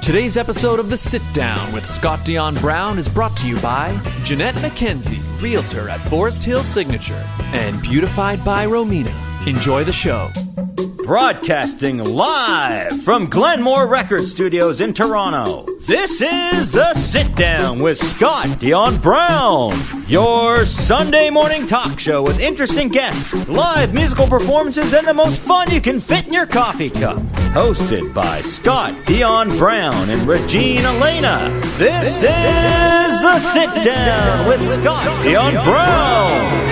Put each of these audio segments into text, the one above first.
Today's episode of The Sit Down with Scott Dion Brown is brought to you by Jeanette McKenzie, Realtor at Forest Hill Signature, and Beautified by Romina. Enjoy the show. Broadcasting live from Glenmore Record Studios in Toronto, this is The Sit Down with Scott Dion Brown, your Sunday morning talk show with interesting guests, live musical performances, and the most fun you can fit in your coffee cup. Hosted by Scott Dion Brown and Regine Alaina, this is The Sit Down with Scott Dion Brown.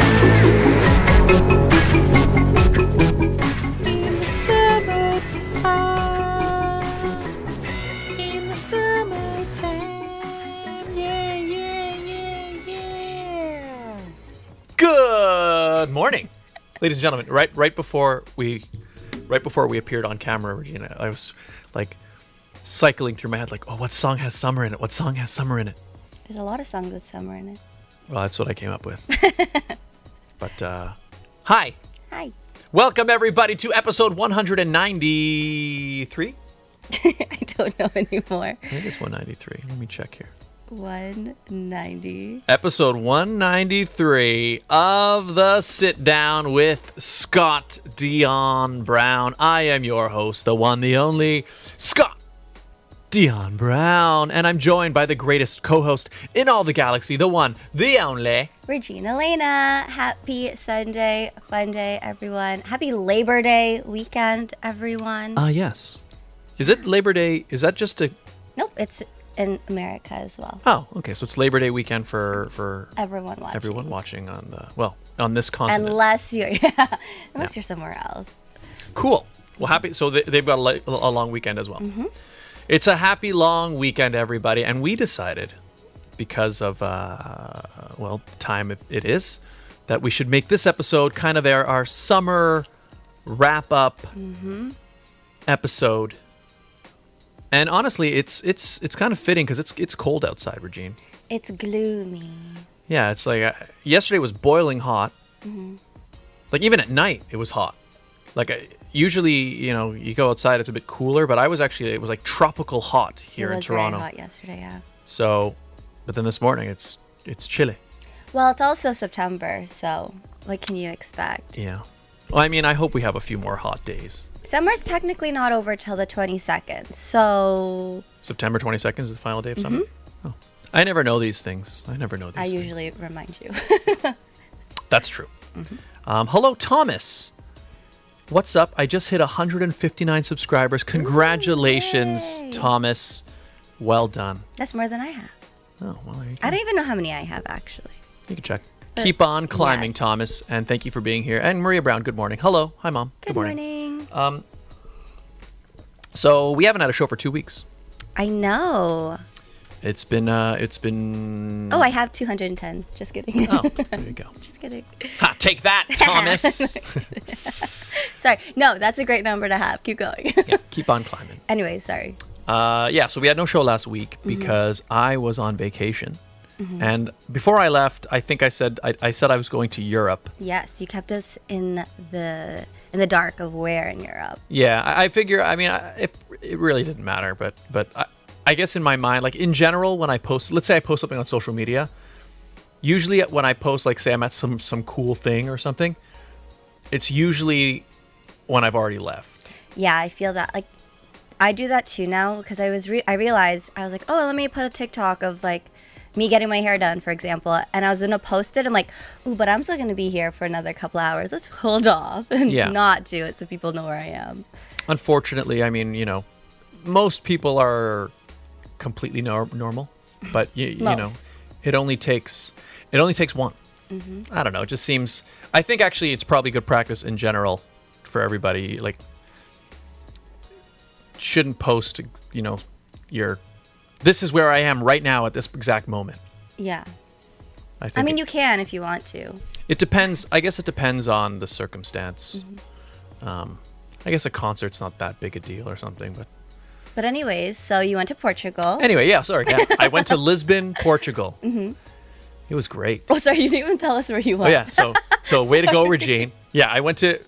Good morning, ladies and gentlemen. Right before we appeared on camera, Regina, I was like cycling through my head, like, oh, what song has summer in it? What song has summer in it? There's a lot of songs with summer in it. Well, that's what I came up with. But hi, welcome everybody to episode 193. I don't know anymore. I think it's 193. Let me check here. 190. Episode 193 of The Sit Down with Scott Dion Brown. I am your host, the one, the only, Scott Dion Brown. And I'm joined by the greatest co-host in all the galaxy, the one, the only, Regine Alaina. Happy Sunday, fun day, everyone. Happy Labor Day weekend, everyone. Yes. Is it Labor Day? Is that just a... Nope, it's in America as well. Oh, okay. So it's Labor Day weekend for everyone watching on this continent. Unless you're you're somewhere else. Cool. Well, happy. So they've got a long weekend as well. Mm-hmm. It's a happy long weekend, everybody, and we decided, because of the time it is, that we should make this episode kind of our summer wrap up episode. And honestly, it's kind of fitting because it's cold outside, Regine. It's gloomy. Yeah, it's like yesterday was boiling hot. Mm-hmm. Like even at night, it was hot. Like usually, you go outside, it's a bit cooler, but it was like tropical hot here in Toronto. It was very hot yesterday, yeah. So, but then this morning, it's chilly. Well, it's also September, so what can you expect? Yeah. Well, I mean, I hope we have a few more hot days. Summer's technically not over till the 22nd, so... September 22nd is the final day of summer? Oh. I never know these things. I usually remind you. That's true. Hello, Thomas. What's up? I just hit 159 subscribers. Congratulations, Yay. Thomas. Well done. That's more than I have. Oh, well, there you go. I don't even know how many I have, actually. You can check. Keep on climbing, yes. Thomas, and thank you for being here. And Maria Brown, good morning. Hello. Hi, Mom. Good morning. So we haven't had a show for 2 weeks. I know. It's been. Oh, I have 210. Just kidding. Oh, there you go. Just kidding. Ha, take that, Thomas. Sorry. No, that's a great number to have. Keep going. Yeah, keep on climbing. Anyway, sorry. So we had no show last week because I was on vacation. And before I left, I think I said I was going to Europe. Yes, you kept us in the dark of where in Europe. Yeah, I figure. I mean, it really didn't matter, but I guess in my mind, like in general, when I post, let's say I post something on social media, usually when I post, like say I'm at some cool thing or something, it's usually when I've already left. Yeah, I feel that. Like I do that too now because I realized I was like, oh, let me put a TikTok of like me getting my hair done, for example, and I was gonna post it. I'm like, ooh, but I'm still gonna be here for another couple hours. Let's hold off and not do it so people know where I am. Unfortunately, I mean, most people are completely normal, but you know, it only takes one. I don't know. It just seems. I think actually it's probably good practice in general for everybody. Like, shouldn't post, your. This is where I am right now at this exact moment. Yeah. I mean, you can if you want to. It depends. I guess it depends on the circumstance. I guess a concert's not that big a deal or something, But anyways, so you went to Portugal. Anyway, yeah, sorry. Yeah. I went to Lisbon, Portugal. It was great. Oh, sorry, you didn't even tell us where you went. Oh, yeah. So way to go, Regine. Yeah, I went to...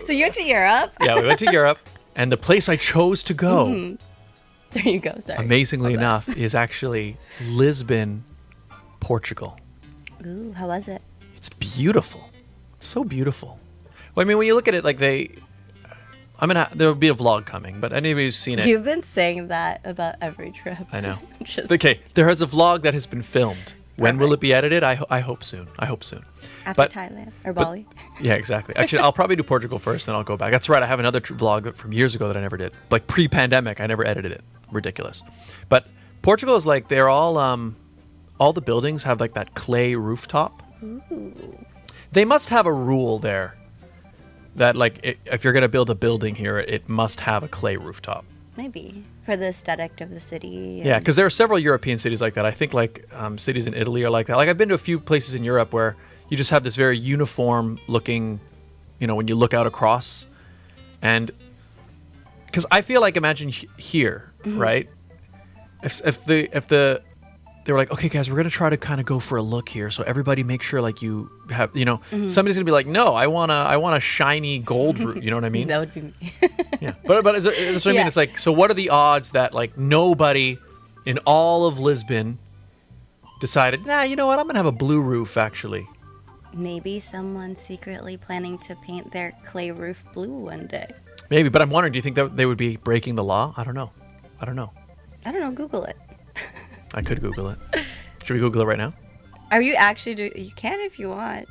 So you went to Europe? Yeah, we went to Europe. And the place I chose to go There you go. Sorry. amazingly enough, is actually Lisbon, Portugal. Ooh, how was it? It's beautiful. It's so beautiful. Well, I mean, when you look at it, like there'll be a vlog coming, but anybody who's seen it. You've been saying that about every trip. I know. Just Okay, there is a vlog that has been filmed. When will Perfect. it be edited? I hope soon. I hope soon. after but- Thailand or Bali. Yeah, exactly. Actually, I'll probably do Portugal first, then I'll go back. That's right. I have another vlog from years ago that I never did. Like pre-pandemic, I never edited it. Ridiculous. But Portugal is like they're all the buildings have like that clay rooftop. Ooh. They must have a rule there that like if you're gonna build a building here, it must have a clay rooftop. Maybe for the aesthetic of the city. Yeah, and- because there are several European cities like that. I think like cities in Italy are like that. Like I've been to a few places in Europe where you just have this very uniform looking, when you look out across, and because I feel like imagine here, right? If they were like, okay, guys, we're gonna try to kind of go for a look here, so everybody make sure like you have, somebody's gonna be like, no, I want a shiny gold roof. You know what I mean? That would be me. Yeah, but that's what I mean. Yeah. It's like, so what are the odds that like nobody in all of Lisbon decided, nah, you know what, I'm gonna have a blue roof actually. Maybe someone's secretly planning to paint their clay roof blue one day. Maybe, but I'm wondering, do you think that they would be breaking the law? I don't know. I don't know. Google it. I could Google it. Should we Google it right now? Are you actually You can if you want.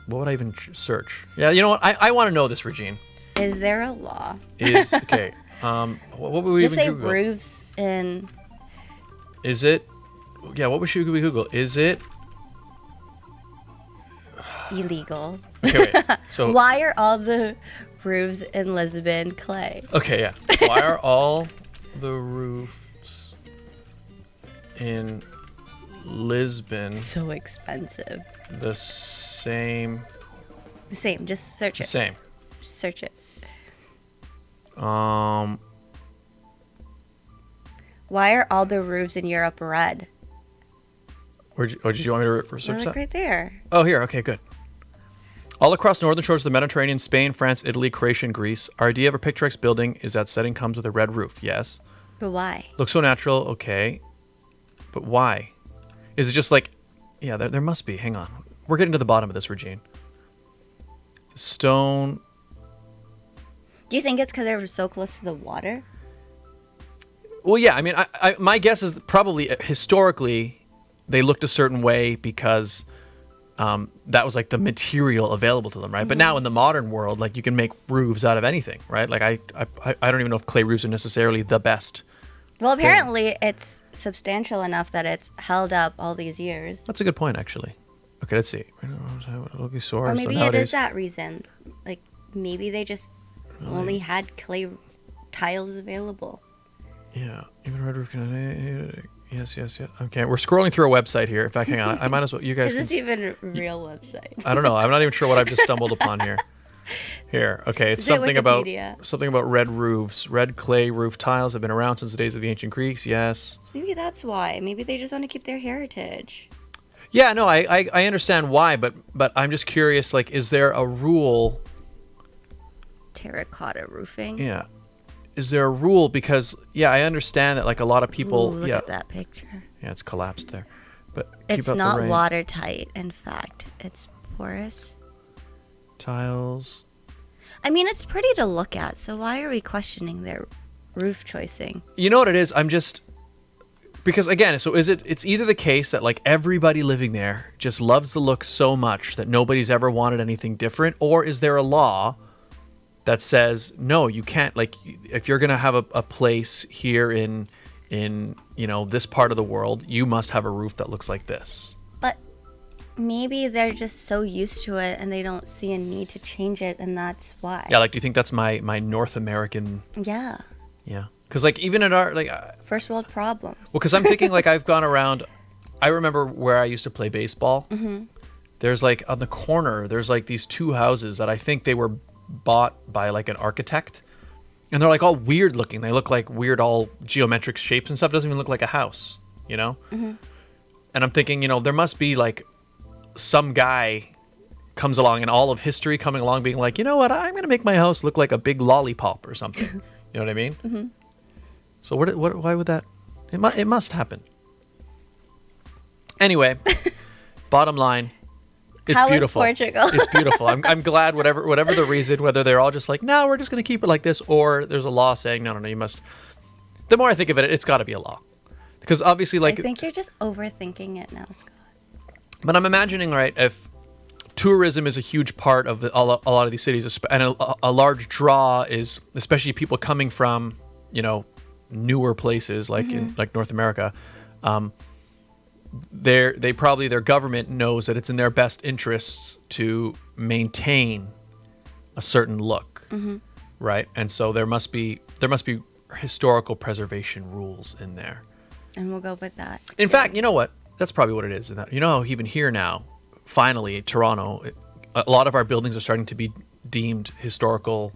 What would I even search? Yeah, you know what? I want to know this, Regine. Is there a law? Is okay. What would we Just even say Google? roofs in. Is it? Yeah, what should we Google? Is it? Illegal. Okay, wait. So Why are all the roofs in Lisbon clay? okay, yeah. Why are all the roofs in Lisbon So expensive. the same? The same. Just search it. Same. Search it. Um. Why are all the roofs in Europe red? Did you want me to Well, research look that? right there. Oh, here. Okay, good. All across northern shores of the Mediterranean, Spain, France, Italy, Croatia, and Greece, our idea of a picturesque building is that setting comes with a red roof. Yes. But why? Looks so natural. Okay. But why? Is it just like, yeah, there must be. Hang on. We're getting to the bottom of this, Regine. The stone. Do you think it's because they were so close to the water? Well, yeah. I mean, my guess is probably historically they looked a certain way because that was like the material available to them, right? But now in the modern world, like you can make roofs out of anything, right? Like I don't even know if clay roofs are necessarily the best. Well, apparently it's substantial enough that it's held up all these years. That's a good point, actually. Okay, let's see. Or maybe it is that reason. Like maybe they just only had clay tiles available. Yeah, even red roof. Yes. Okay, we're scrolling through a website here. In fact, hang on. I might as well. You guys. Is this can, even a real website? I don't know. I'm not even sure what I've just stumbled upon here. Here, okay, it's Is it something about red roofs. Red clay roof tiles have been around since the days of the ancient Greeks. Yes. Maybe that's why. Maybe they just want to keep their heritage. Yeah, no, I understand why, but I'm just curious. Like, is there a rule? Terracotta roofing. Yeah, is there a rule? Because yeah, I understand that like a lot of people. Ooh, look yeah, at that picture. yeah, it's collapsed there, but It's keep out not the rain. watertight. In fact, it's porous. Tiles. I mean, it's pretty to look at. So why are we questioning their roof choicing? You know what it is? I'm just because again, so it's either the case that like everybody living there just loves the look so much that nobody's ever wanted anything different, or is there a law that says no, you can't, like if you're going to have a place here in this part of the world, you must have a roof that looks like this. But maybe they're just so used to it and they don't see a need to change it, and that's why. Yeah, like do you think that's my North American? Yeah. Yeah. Cuz like even in our like First world problems. well, because I'm thinking like I've gone around. I remember where I used to play baseball. Mm-hmm. There's like on the corner, there's like these two houses that I think they were bought by like an architect, and they're like all weird looking. They look like weird, all geometric shapes and stuff. It doesn't even look like a house, Mm-hmm. And I'm thinking, there must be like some guy comes along in all of history coming along being like, you know what, I'm gonna make my house look like a big lollipop or something. You know what I mean? Mm-hmm. So why would that? It must happen. Anyway, bottom line, it's How beautiful. is Portugal? It's beautiful. I'm glad whatever the reason, whether they're all just like, no, we're just going to keep it like this, or there's a law saying, no, you must. The more I think of it, it's got to be a law. Because obviously, like... I think you're just overthinking it now, Scott. But I'm imagining, right, if tourism is a huge part of a lot of these cities, and a large draw is, especially people coming from, newer places like in like North America, their government knows that it's in their best interests to maintain a certain look, right? And so there must be historical preservation rules in there. And we'll go with that. In fact, you know what? That's probably what it is. You know how even here now, finally, Toronto, a lot of our buildings are starting to be deemed historical.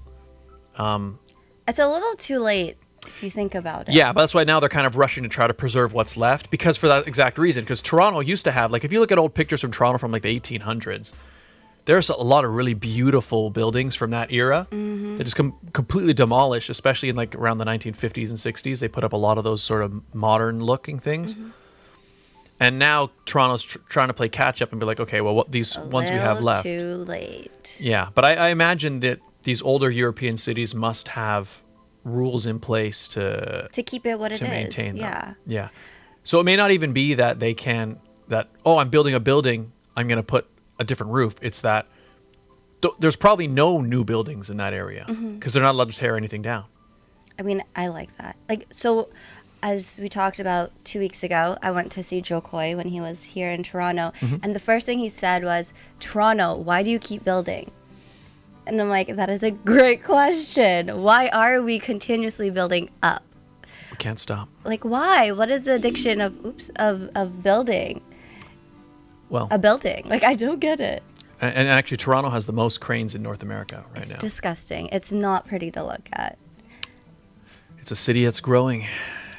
It's a little too late if you think about it. Yeah, but that's why now they're kind of rushing to try to preserve what's left, because for that exact reason. Because Toronto used to have, like, if you look at old pictures from Toronto from like the 1800s, there's a lot of really beautiful buildings from that era that just completely demolished, especially in like around the 1950s and 60s. They put up a lot of those sort of modern looking things. And now Toronto's trying to play catch up and be like, okay, well, what these ones we have left. Too late. Yeah, but I imagine that these older European cities must have rules in place to keep it what it is. To maintain them. Yeah. Yeah. So it may not even be that I'm building a building, I'm going to put a different roof. It's that there's probably no new buildings in that area because they're not allowed to tear anything down. I mean, I like that. Like, so as we talked about 2 weeks ago, I went to see Joe Coy when he was here in Toronto. And the first thing he said was, Toronto, why do you keep building? And I'm like, that is a great question. Why are we continuously building up? We can't stop. Like, why? What is the addiction of building? Well, a building. Like, I don't get it. And actually, Toronto has the most cranes in North America right now. It's disgusting. It's not pretty to look at. It's a city that's growing.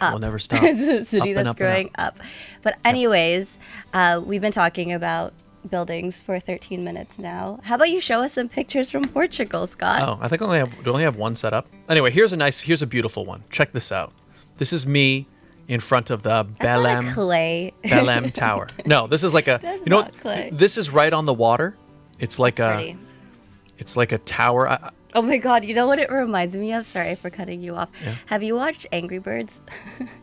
Up. We'll never stop. It's a city Up and that's up and growing up. But anyways, we've been talking about buildings for 13 minutes now. How about you show us some pictures from Portugal, Scott? Oh, I think I only have one set up. Anyway, here's a beautiful one. Check this out. This is me in front of the Belém Tower. No, this is like a clay. This is right on the water. It's like pretty. It's like a tower. Oh my God, you know what it reminds me of? Sorry for cutting you off. Yeah. Have you watched Angry Birds?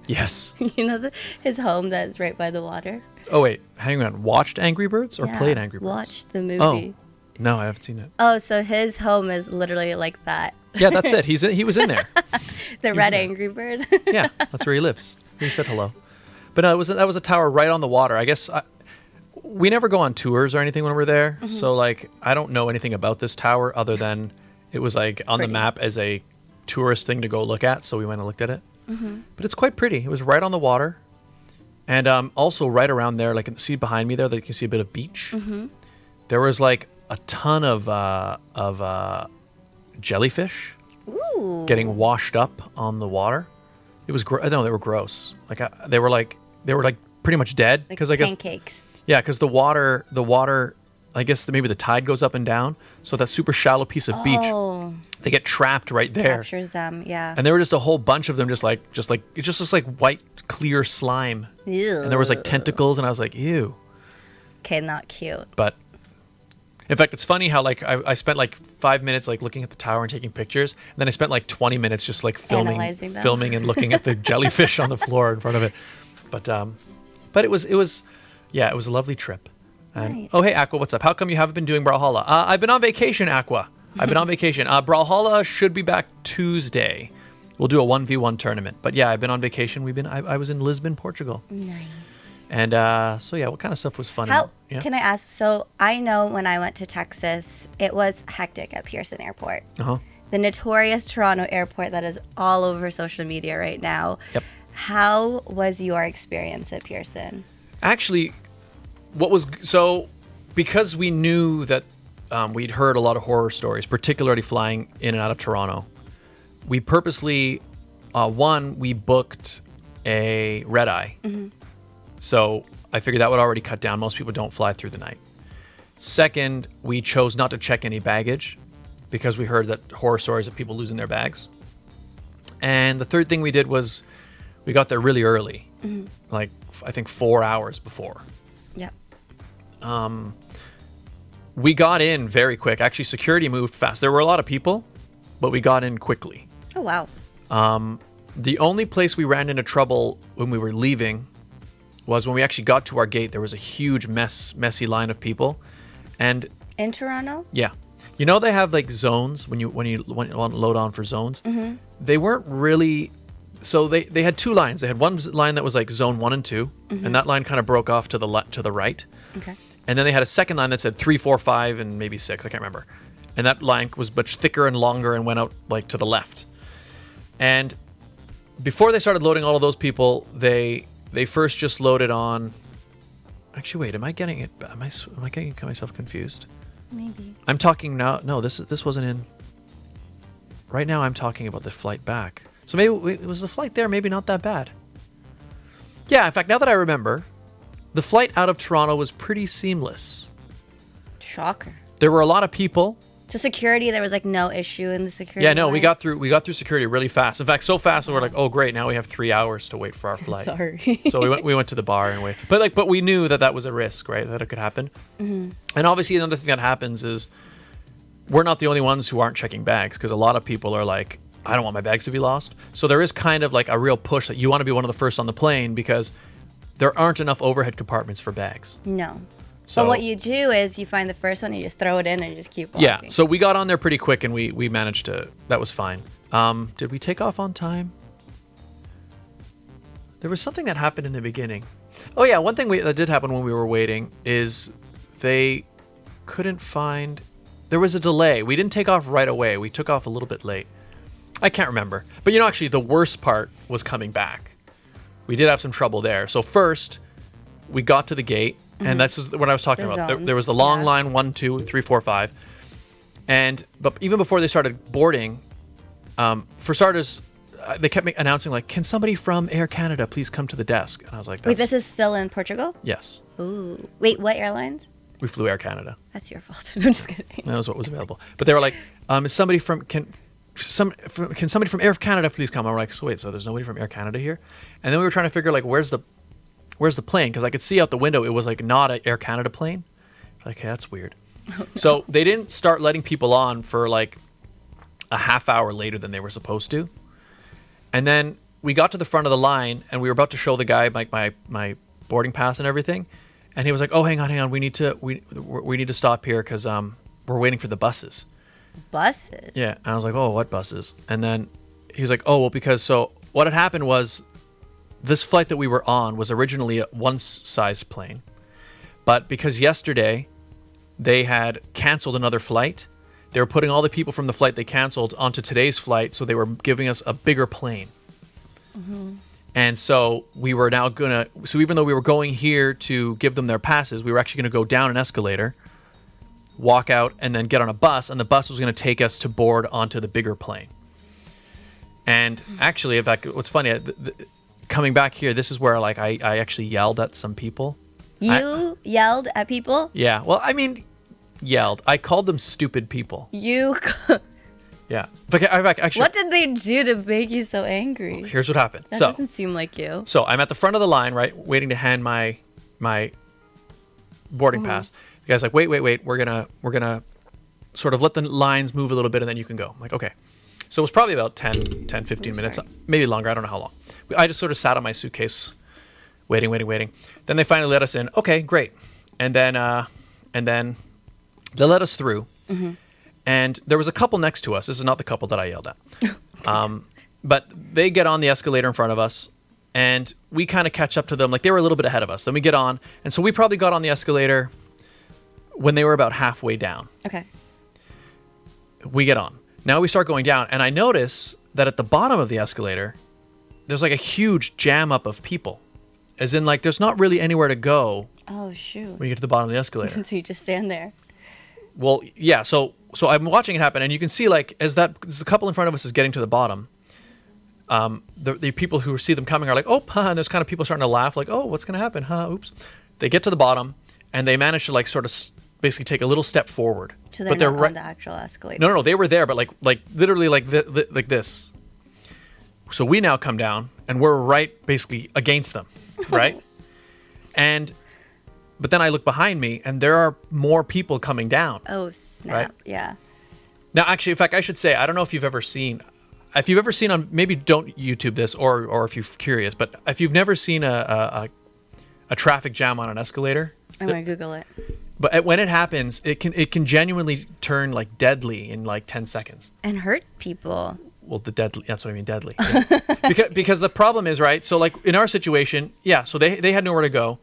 Yes. You know his home that's right by the water? Oh wait, hang on. Watched Angry Birds or played Angry Birds? Watched the movie. Oh, no, I haven't seen it. Oh, so his home is literally like that. Yeah, that's it. He was in there. The red Angry Bird. Yeah, that's where he lives. He said hello. But no, that was a tower right on the water. I guess we never go on tours or anything when we're there. So like I don't know anything about this tower other than it was like on the map as a tourist thing to go look at. So we went and looked at it. But it's quite pretty. It was right on the water. And also right around there, like see behind me there, that you can see a bit of beach. There was like a ton of jellyfish getting washed up on the water. It was no, they were gross. Like they were like pretty much dead because like I guess pancakes. Yeah, because the water. I guess maybe the tide goes up and down, so that super shallow piece of beach, they get trapped right there. Captures them, yeah. And there were just a whole bunch of them, just like it just looks like white clear slime. Ew. And there was like tentacles, and I was like, ew. Okay, not cute. But in fact, it's funny how like I spent like 5 minutes like looking at the tower and taking pictures, and then I spent like 20 minutes just like filming and looking at the jellyfish on the floor in front of it. But it was a lovely trip. And, nice. Oh, hey, Aqua, what's up? How come you haven't been doing Brawlhalla? I've been on vacation, Aqua. I've been on vacation. Brawlhalla should be back Tuesday. We'll do a 1v1 tournament. But yeah, I've been on vacation. I was in Lisbon, Portugal. Nice. And so yeah, what kind of stuff was fun? Can I ask? So I know when I went to Texas, it was hectic at Pearson Airport. The notorious Toronto airport that is all over social media right now. Yep. How was your experience at Pearson? Actually, because we knew that we'd heard a lot of horror stories, particularly flying in and out of Toronto, we purposely, we booked a red eye. So I figured that would already cut down. Most people don't fly through the night. Second, we chose not to check any baggage because we heard that horror stories of people losing their bags. And the third thing we did was we got there really early, like I think 4 hours before. Yep. We got in very quick. Actually, security moved fast. There were a lot of people, but we got in quickly. Oh, wow. The only place we ran into trouble when we were leaving was when we actually got to our gate. There was a huge messy line of people. And in Toronto? Yeah. You know they have like zones when you want to load on for zones? Mm-hmm. They weren't really... So they had two lines. They had one line that was like zone 1 and 2, and that line kind of broke off to the right. Okay. And then they had a second line that said 3, 4, 5, and maybe 6. I can't remember. And that line was much thicker and longer and went out like to the left. And before they started loading all of those people, they first just loaded on. Actually, wait. Am I getting myself confused? Maybe. I'm talking now. No, this wasn't in. Right now, I'm talking about the flight back. So maybe it was the flight there. Maybe not that bad. Yeah. In fact, now that I remember, the flight out of Toronto was pretty seamless. Shocker. There were a lot of people. To security, there was like no issue in the security. Yeah, no, line. we got through security really fast. In fact, so fast that we're like, oh great, now we have 3 hours to wait for our flight. Sorry. So we went to the bar and wait. But we knew that was a risk, right? That it could happen. Mm-hmm. And obviously another thing that happens is we're not the only ones who aren't checking bags, because a lot of people are like, I don't want my bags to be lost. So there is kind of like a real push that you want to be one of the first on the plane, because there aren't enough overhead compartments for bags. No. So, but what you do is you find the first one, you just throw it in, and you just keep walking. Yeah, so we got on there pretty quick, and we managed to. That was fine. Did we take off on time? There was something that happened in the beginning. Oh yeah, one thing that did happen when we were waiting is they couldn't find. There was a delay. We didn't take off right away. We took off a little bit late. I can't remember. But actually, the worst part was coming back. We did have some trouble there. So first, we got to the gate. And that's what I was talking about. There was the long line, 1, 2, 3, 4, 5. But even before they started boarding, for starters, they kept announcing, like, can somebody from Air Canada please come to the desk? And I was like, wait, this is still in Portugal? Yes. Ooh. Wait, what airlines? We flew Air Canada. That's your fault. I'm just kidding. That was what was available. But they were like, is somebody can somebody from Air Canada please come? I'm like, so there's nobody from Air Canada here? And then we were trying to figure, like, where's the plane? Because I could see out the window it was like not an Air Canada plane. Like, hey, that's weird. Oh, no. So they didn't start letting people on for like a half hour later than they were supposed to. And then we got to the front of the line and we were about to show the guy like my boarding pass and everything. And he was like, oh, hang on. We need to stop here because we're waiting for the buses. Buses? Yeah. And I was like, oh, what buses? And then he was like, oh, well, because so what had happened was this flight that we were on was originally a one-size plane. But because yesterday they had canceled another flight, they were putting all the people from the flight they canceled onto today's flight, so they were giving us a bigger plane. Mm-hmm. And so we were now so even though we were going here to give them their passes, we were actually going to go down an escalator, walk out, and then get on a bus, and the bus was going to take us to board onto the bigger plane. And actually, in fact, what's funny, coming back here, this is where like I actually yelled at some people. You yelled at people? Yeah. Well, I mean, yelled. I called them stupid people. You. Yeah. But actually, what did they do to make you so angry? Here's what happened. That doesn't seem like you. So I'm at the front of the line, right, waiting to hand my boarding pass. The guy's like, wait. We're gonna sort of let the lines move a little bit, and then you can go. I'm like, okay. So it was probably about 10, 15 minutes, maybe longer. I don't know how long. I just sort of sat on my suitcase, waiting. Then they finally let us in. Okay, great. And then they let us through. Mm-hmm. And there was a couple next to us. This is not the couple that I yelled at. But they get on the escalator in front of us, and we kind of catch up to them. Like, they were a little bit ahead of us. Then we get on. And so we probably got on the escalator when they were about halfway down. Okay. We get on. Now we start going down, and I notice that at the bottom of the escalator, there's like a huge jam up of people. As in, like, there's not really anywhere to go. Oh, shoot. When you get to the bottom of the escalator. So you just stand there. Well, yeah. So I'm watching it happen, and you can see, like, as the couple in front of us is getting to the bottom, the people who see them coming are like, oh, and there's kind of people starting to laugh, like, oh, what's going to happen? Oops. They get to the bottom, and they manage to, like, sort of basically take a little step forward. So they're not on the actual escalator. No, they were there, but like literally like this. so we now come down and we're right basically against them, right? But then I look behind me and there are more people coming down. Oh, snap. Right? Yeah. Now, actually, in fact, I should say, I don't know if you've ever seen on, maybe don't YouTube this or if you're curious, but if you've never seen a traffic jam on an escalator. I'm going to Google it. But when it happens, it can genuinely turn like deadly in like 10 seconds. And hurt people. Well, that's what I mean, deadly. Yeah. because the problem is, right, so like in our situation, yeah, so they had nowhere to go.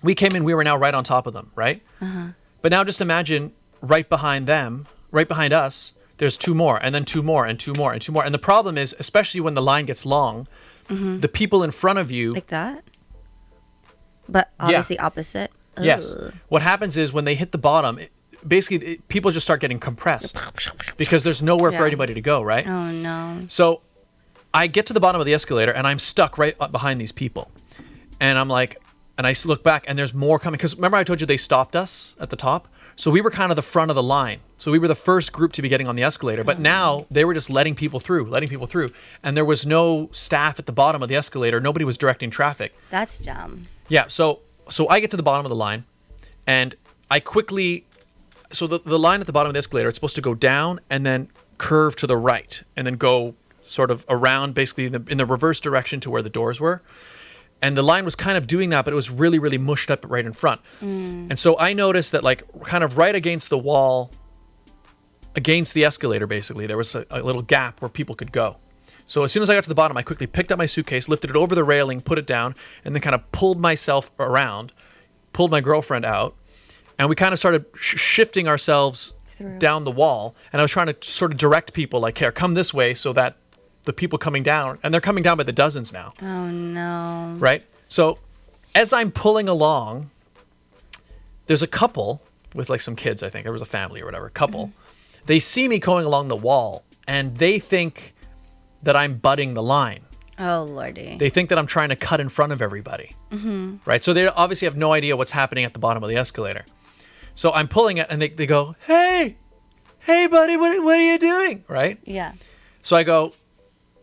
We came in, we were now right on top of them, right? Uh-huh. But now just imagine right behind us, there's two more, and then two more, and two more, and two more. And the problem is, especially when the line gets long, the people in front of you... Like that? But obviously opposite? Yes. Ugh. What happens is when they hit the bottom, people just start getting compressed because there's nowhere for anybody to go, right? Oh, no. So I get to the bottom of the escalator, and I'm stuck right up behind these people. And I'm like... And I look back, and there's more coming. Because remember I told you they stopped us at the top? So we were kind of the front of the line. So we were the first group to be getting on the escalator. But now they were just letting people through. And there was no staff at the bottom of the escalator. Nobody was directing traffic. That's dumb. Yeah, so I get to the bottom of the line, and I quickly... So the line at the bottom of the escalator, it's supposed to go down and then curve to the right. And then go sort of around, basically in the reverse direction to where the doors were. And the line was kind of doing that, but it was really, really mushed up right in front. And so I noticed that, like, kind of right against the wall, against the escalator, basically, there was a little gap where people could go. So as soon as I got to the bottom, I quickly picked up my suitcase, lifted it over the railing, put it down, and then kind of pulled myself around, pulled my girlfriend out, and we kind of started shifting ourselves down the wall. And I was trying to sort of direct people, like, here, come this way, so that the people coming down, and they're coming down by the dozens now. Oh, no. Right? So as I'm pulling along, there's a couple with like some kids, I think. There was a family or whatever, a couple. Mm-hmm. They see me going along the wall, and they think that I'm butting the line. Oh, Lordy. They think that I'm trying to cut in front of everybody. Mm-hmm. Right? So they obviously have no idea what's happening at the bottom of the escalator. So I'm pulling it, and they go, hey, buddy, what are you doing? Right? Yeah. So I go,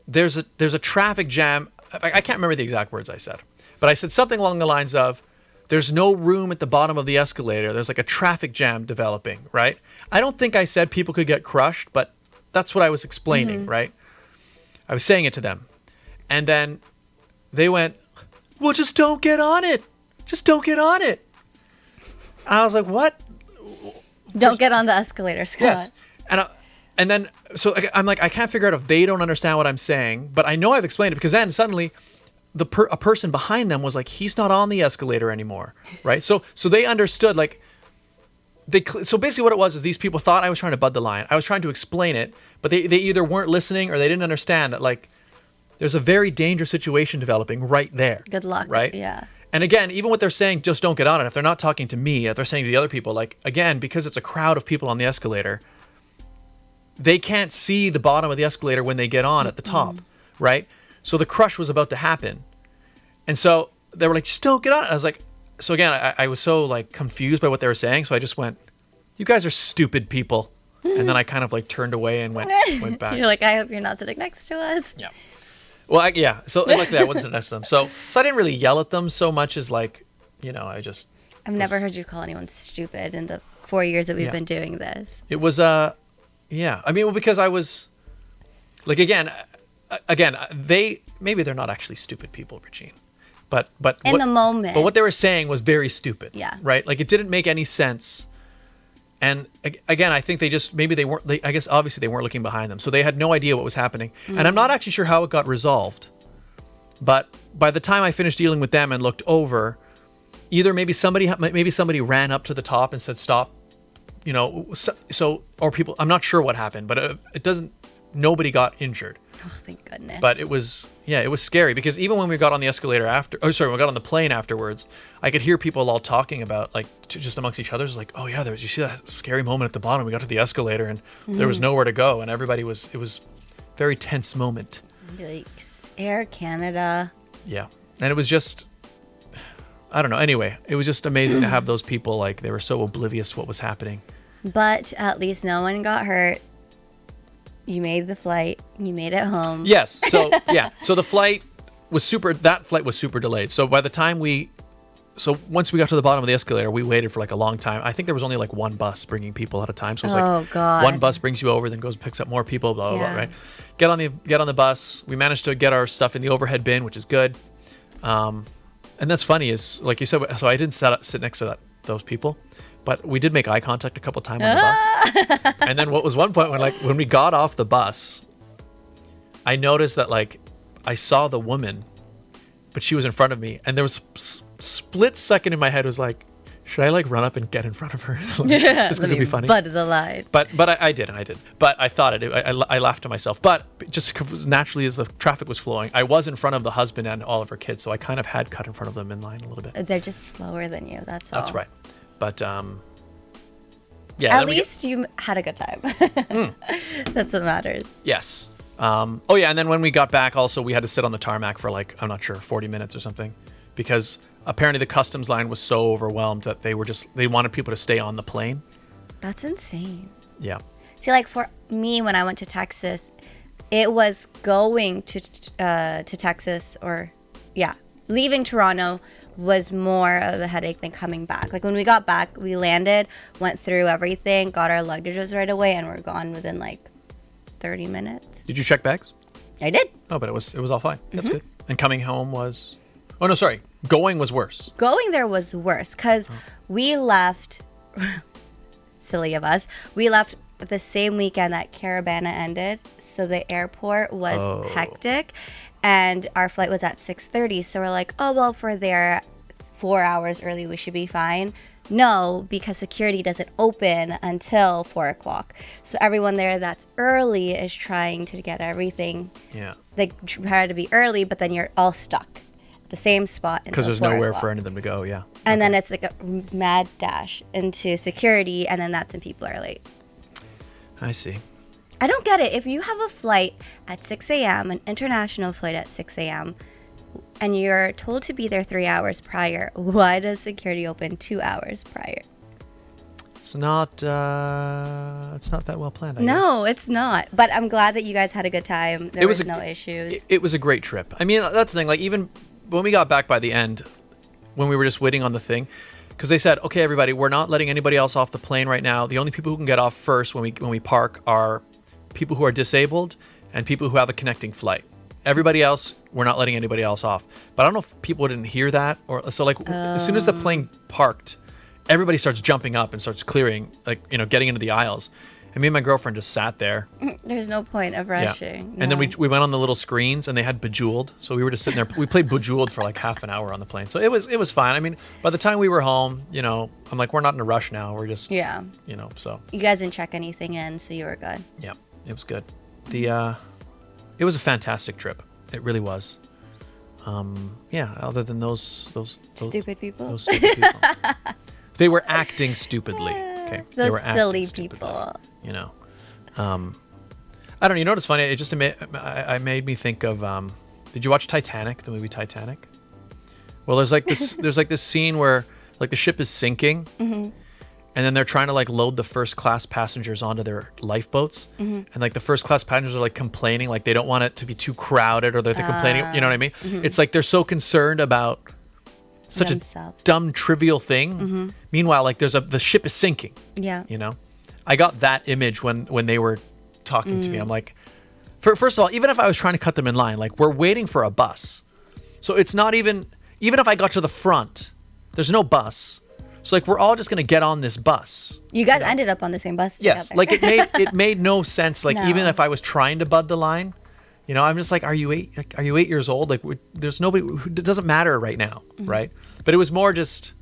there's a traffic jam. I can't remember the exact words I said, but I said something along the lines of, there's no room at the bottom of the escalator. There's like a traffic jam developing, right? I don't think I said people could get crushed, but that's what I was explaining, right? I was saying it to them. And then they went, well, just don't get on it. Just don't get on it. And I was like, what? Don't get on the escalator, Scott. Yes. And then, so I'm like, I can't figure out if they don't understand what I'm saying, but I know I've explained it, because then suddenly a person behind them was like, he's not on the escalator anymore, right? So they understood, like, so basically what it was is these people thought I was trying to bud the line. I was trying to explain it, but they either weren't listening or they didn't understand that, like, there's a very dangerous situation developing right there. Good luck. Right? Yeah. And again, even what they're saying, just don't get on it. If they're not talking to me, if they're saying to the other people, like, again, because it's a crowd of people on the escalator, they can't see the bottom of the escalator when they get on at the top, right? So the crush was about to happen. And so they were like, just don't get on it. I was like, so again, I was so like confused by what they were saying. So I just went, you guys are stupid people. And then I kind of like turned away and went back. You're like, I hope you're not sitting next to us. Yeah. Well, so luckily I wasn't sitting next to them. So I didn't really yell at them so much as like, I've never heard you call anyone stupid in the 4 years that we've been doing this. It was, yeah. I mean, well, because I was, like, again, maybe they're not actually stupid people, Regine. But in the moment. But what they were saying was very stupid. Yeah. Right? Like, it didn't make any sense. And again, I think I guess obviously they weren't looking behind them. So they had no idea what was happening. Mm-hmm. And I'm not actually sure how it got resolved. But by the time I finished dealing with them and looked over, either maybe somebody ran up to the top and said, stop, or people, I'm not sure what happened, but nobody got injured. Oh, thank goodness. But it was scary, because even when we got on the escalator when we got on the plane afterwards, I could hear people all talking about, like, just amongst each other, like, oh yeah, you see that scary moment at the bottom, we got to the escalator and there was nowhere to go, and it was very tense moment. Yikes. Air Canada. Yeah. And it was just, I don't know. Anyway, it was just amazing to have those people, like, they were so oblivious to what was happening. But at least no one got hurt. You made the flight. You made it home. Yes. So yeah. So the flight was super. That flight was super delayed. So by the time once we got to the bottom of the escalator, we waited for like a long time. I think there was only like one bus bringing people at a time. So it was like God. one bus brings you over, then goes and picks up more people. Blah blah blah. Right. Get on the bus. We managed to get our stuff in the overhead bin, which is good. And that's funny is like you said. So I didn't sit next to those people. But we did make eye contact a couple times on the bus. And then what was one point when we got off the bus, I noticed that like I saw the woman, but she was in front of me. And there was a split second in my head was like, should I like run up and get in front of her? Just because it'd be funny. Butt of the line. But I didn't. But I thought I laughed to myself. But just naturally as the traffic was flowing, I was in front of the husband and all of her kids. So I kind of had cut in front of them in line a little bit. They're just slower than you. That's all. That's right. But yeah. At least you had a good time. That's what matters. Yes. Oh yeah, and then when we got back, also we had to sit on the tarmac for like I'm not sure 40 minutes or something, because apparently the customs line was so overwhelmed that they wanted people to stay on the plane. That's insane. Yeah. See, like for me, when I went to Texas, it was going to Texas leaving Toronto was more of a headache than coming back. Like when we got back, we landed, went through everything, got our luggages right away, and we're gone within like 30 minutes. Did you check bags? I did. Oh, but it was all fine. That's good. And coming home was... Oh, no, sorry. Going was worse. Going there was worse because we left... Silly of us. We left the same weekend that Caravana ended, so the airport was hectic. And our flight was at 6:30, so we're like, oh, well, if we're there 4 hours early, we should be fine. No, because security doesn't open until 4 o'clock. So everyone there that's early is trying to get everything. Yeah. They try to be early, but then you're all stuck at the same spot until because there's 4 nowhere o'clock. for any of them to go, yeah. And then it's like a mad dash into security, and then that's when people are late. I see. I don't get it. If you have a flight at 6 a.m., an international flight at 6 a.m., and you're told to be there 3 hours prior, why does security open 2 hours prior? It's not that well planned, I guess. No, it's not. But I'm glad that you guys had a good time. There was no issues. It was a great trip. I mean, that's the thing. Like, even when we got back by the end, when we were just waiting on the thing, because they said, okay, everybody, we're not letting anybody else off the plane right now. The only people who can get off first when we park are people who are disabled and people who have a connecting flight. Everybody else, we're not letting anybody else off. But I don't know if people didn't hear that, or so like as soon as the plane parked, everybody starts jumping up and starts clearing, like, you know, getting into the aisles. And me and my girlfriend just sat there. There's no point of rushing. Yeah. And then we went on the little screens and they had Bejeweled. So we were just sitting there. We played Bejeweled for like half an hour on the plane. So it was fine. I mean, by the time we were home, you know, I'm like, we're not in a rush now. We're just, you know, so. You guys didn't check anything in, so you were good. Yeah, it was good. It was a fantastic trip. It really was. Yeah, other than those stupid people. Those stupid people. They were acting stupidly. Okay. Those they were silly people. You know. I don't know. You know what's funny? It just made me think of. Did you watch Titanic? The movie Titanic. Well, there's like this scene where like the ship is sinking, and then they're trying to like load the first class passengers onto their lifeboats, and like the first class passengers are like complaining, like they don't want it to be too crowded, or they're complaining. You know what I mean? It's like they're so concerned about such a dumb, trivial thing. Meanwhile, like the ship is sinking. Yeah. You know, I got that image when they were talking to me. I'm like, first of all, even if I was trying to cut them in line, like we're waiting for a bus, so it's not even if I got to the front, there's no bus. So like we're all just gonna get on this bus. You guys ended up on the same bus together. Yes, like it made no sense. Like even if I was trying to bud the line, you know, I'm just like, are you 8 years old? Like there's nobody. It doesn't matter right now, right? But it was more just.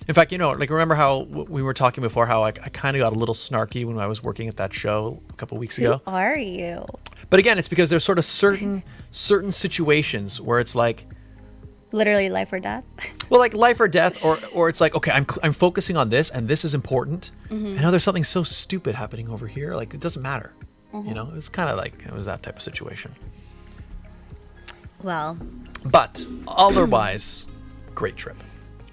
In fact, you know, like remember how we were talking before? How I kind of got a little snarky when I was working at that show a couple weeks ago. Who are you? But again, it's because there's sort of certain situations where it's like. Literally life or death. Well, like life or death, or it's like, okay, I'm focusing on this, and this is important. I know there's something so stupid happening over here. Like it doesn't matter. You know, it's kind of like it was that type of situation. Well. But otherwise, great trip.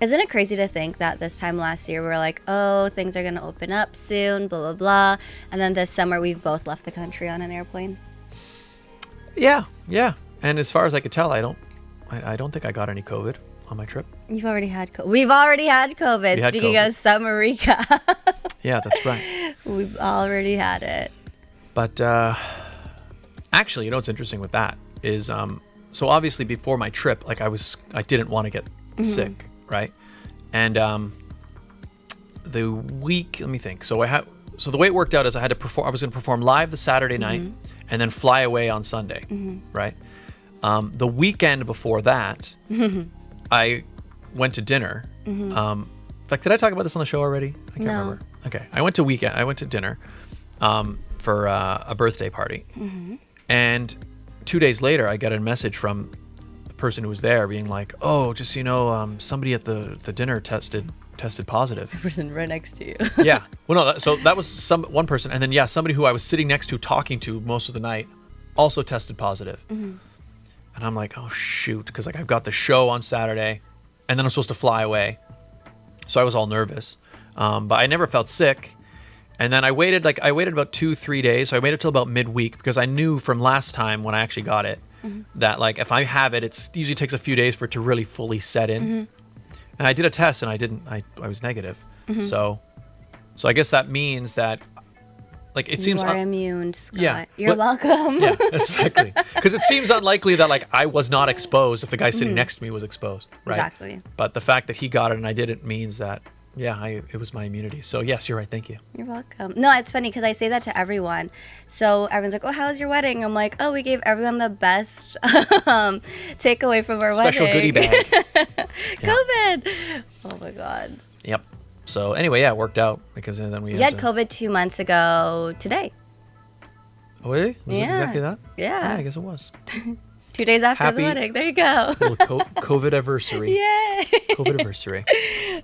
Isn't it crazy to think that this time last year we were like, oh, things are going to open up soon, blah, blah, blah. And then this summer we've both left the country on an airplane. Yeah. And as far as I could tell, I don't think I got any COVID on my trip. You've already had COVID. We've already had COVID. Speaking of summer recap. Yeah, that's right. We've already had it. But actually, you know what's interesting with that is, so obviously before my trip, like I didn't want to get sick, right? And the week, let me think. So the way it worked out is I was going to perform live the Saturday night and then fly away on Sunday, right? The weekend before that, I went to dinner. In fact, did I talk about this on the show already? I can't remember. Okay, I went to dinner for a birthday party, and 2 days later, I got a message from the person who was there, being like, "Oh, just so you know, somebody at the dinner tested positive." The person right next to you. Yeah. Well, no. So that was one person, and then somebody who I was sitting next to talking to most of the night also tested positive. And I'm like, oh shoot, because like I've got the show on Saturday, and then I'm supposed to fly away, so I was all nervous. But I never felt sick. And then I waited about 2-3 days. So I waited till about midweek because I knew from last time when I actually got it that like if I have it, it usually takes a few days for it to really fully set in. And I did a test and I was negative. So I guess that means that like it seems you are immune, Scott. Yeah, You're welcome. Yeah, exactly. Because it seems unlikely that like I was not exposed if the guy sitting next to me was exposed, right? Exactly. But the fact that he got it and I didn't means that it was my immunity. So yes, you're right. Thank you. You're welcome. No, it's funny because I say that to everyone. So everyone's like, "Oh, how was your wedding?" I'm like, "Oh, we gave everyone the best takeaway from our Special wedding. goodie bag." COVID. Oh my God. Yep. So anyway, it worked out because then we You had COVID 2 months ago today. Oh, really? Was it exactly that? Yeah. I guess it was. 2 days after the wedding. There you go. Little COVID anniversary. Yay. COVID anniversary.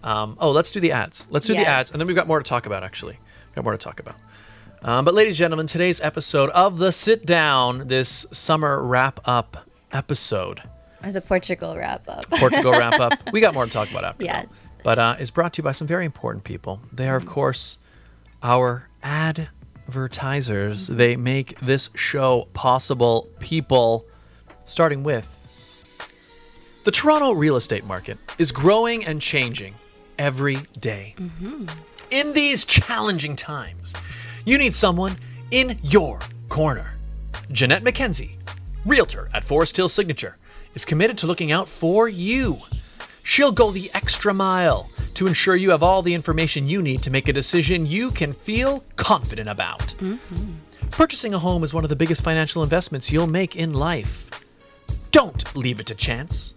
Let's do the ads. Let's do the ads, and then we've got more to talk about, actually. But ladies and gentlemen, today's episode of The Sit Down, this summer wrap-up episode. Or the Portugal wrap-up. We got more to talk about after. Yes. But is brought to you by some very important people. They are, of course, our advertisers. They make this show possible. People, starting with the Toronto real estate market is growing and changing every day. In these challenging times, you need someone in your corner. Jeanette McKenzie, Realtor at Forest Hill Signature, is committed to looking out for you. She'll go the extra mile to ensure you have all the information you need to make a decision you can feel confident about. Purchasing a home is one of the biggest financial investments you'll make in life. Don't leave it to chance.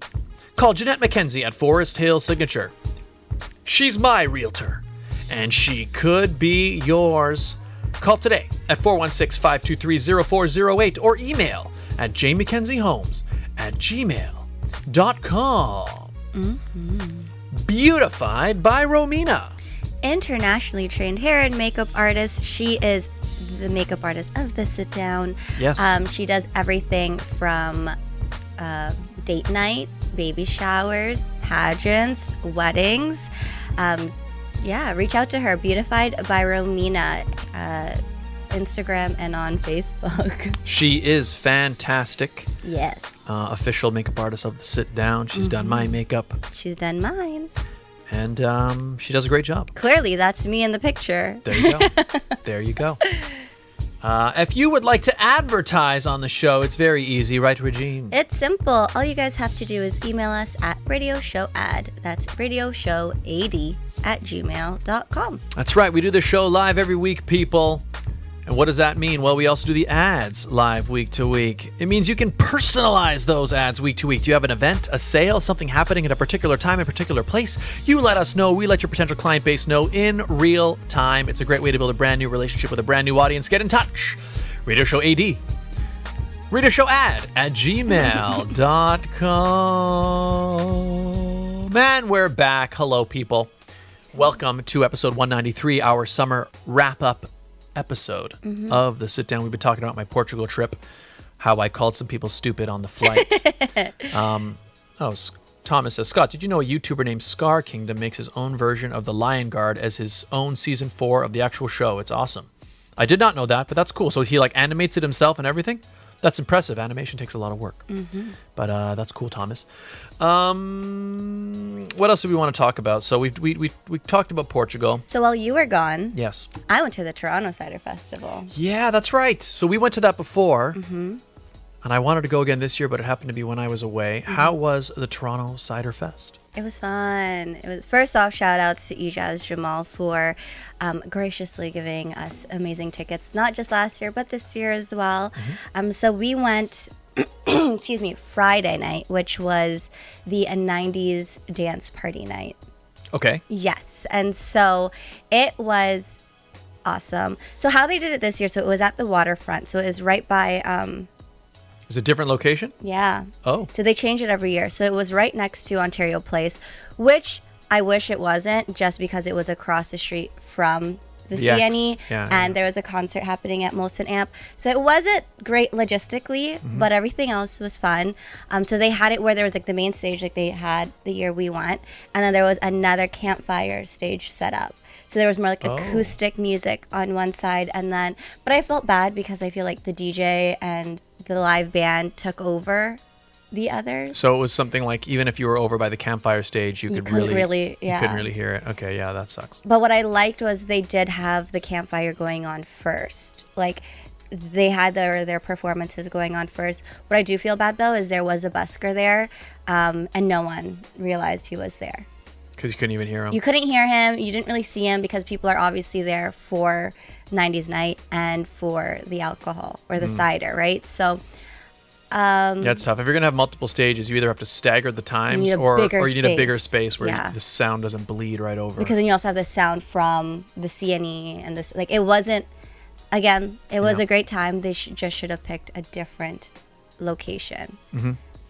Call Jeanette McKenzie at Forest Hill Signature. She's my realtor, and she could be yours. Call today at 416-523-0408 or email at jmckenziehomes@gmail.com. Beautified by Romina. Internationally trained hair and makeup artist. She is the makeup artist of The Sit Down. Yes. She does everything from date night, baby showers, pageants, weddings. Reach out to her. Beautified by Romina. Instagram and on Facebook. She is fantastic. Yes. Official makeup artist of The Sit Down. She's done my makeup. She's done mine. And she does a great job. Clearly, that's me in the picture. There you go. There you go. If you would like to advertise on the show, it's very easy, right, Regine? It's simple. All you guys have to do is email us at radioshowad. That's radioshowad@gmail.com. That's right. We do the show live every week, people. And what does that mean? Well, we also do the ads live week to week. It means you can personalize those ads week to week. Do you have an event, a sale, something happening at a particular time, a particular place? You let us know. We let your potential client base know in real time. It's a great way to build a brand new relationship with a brand new audience. Get in touch. Radio Show AD. Radio Show ad at gmail.com. Man, we're back. Hello, people. Welcome to episode 193, our summer wrap-up episode of The Sit Down. We've been talking about my Portugal trip, how I called some people stupid on the flight. Thomas says, Scott, did you know a YouTuber named Scar Kingdom makes his own version of the Lion Guard as his own season 4 of the actual show? It's awesome. I did not know that, but that's cool. So he like animates it himself and everything? That's impressive. Animation takes a lot of work. Mm-hmm. But that's cool, Thomas. What else do we want to talk about? So we talked about Portugal. So while you were gone, Yes. I went to the Toronto Cider Festival. Yeah, that's right. So we went to that before. Mm-hmm. And I wanted to go again this year, but it happened to be when I was away. Mm-hmm. How was the Toronto Cider Fest? It was fun. It was, first off, shout outs to Ijaz Jamal for graciously giving us amazing tickets, not just last year, but this year as well. Mm-hmm. So we went, excuse me, Friday night, which was the 90s dance party night. Okay. Yes. And so it was awesome. So how they did it this year, so it was at the waterfront. So it was right by... Is it a different location? Yeah. Oh. So they change it every year. So it was right next to Ontario Place, which I wish it wasn't, just because it was across the street from the Yes. CNE, Yeah, and yeah. there was a concert happening at Molson Amp. So it wasn't great logistically, but everything else was fun. So they had it where there was like the main stage, like they had the year we went, and then there was another campfire stage set up. So there was more like acoustic music on one side, and then, but I felt bad because I feel like the DJ and the live band took over the others. So it was something like, even if you were over by the campfire stage, you couldn't couldn't really, you couldn't really hear it. Okay, yeah, that sucks. But what I liked was they did have the campfire going on first. Like, they had their performances going on first. What I do feel bad, though, is there was a busker there, and no one realized he was there. Because you couldn't even hear him. You couldn't hear him. You didn't really see him because people are obviously there for 90s night and for the alcohol or the cider, right? So... yeah, it's tough. If you're gonna have multiple stages, you either have to stagger the times, or you need a bigger space where the sound doesn't bleed right over. Because then you also have the sound from the CNE and this. Like, it wasn't. Again, it was a great time. They just should have picked a different location,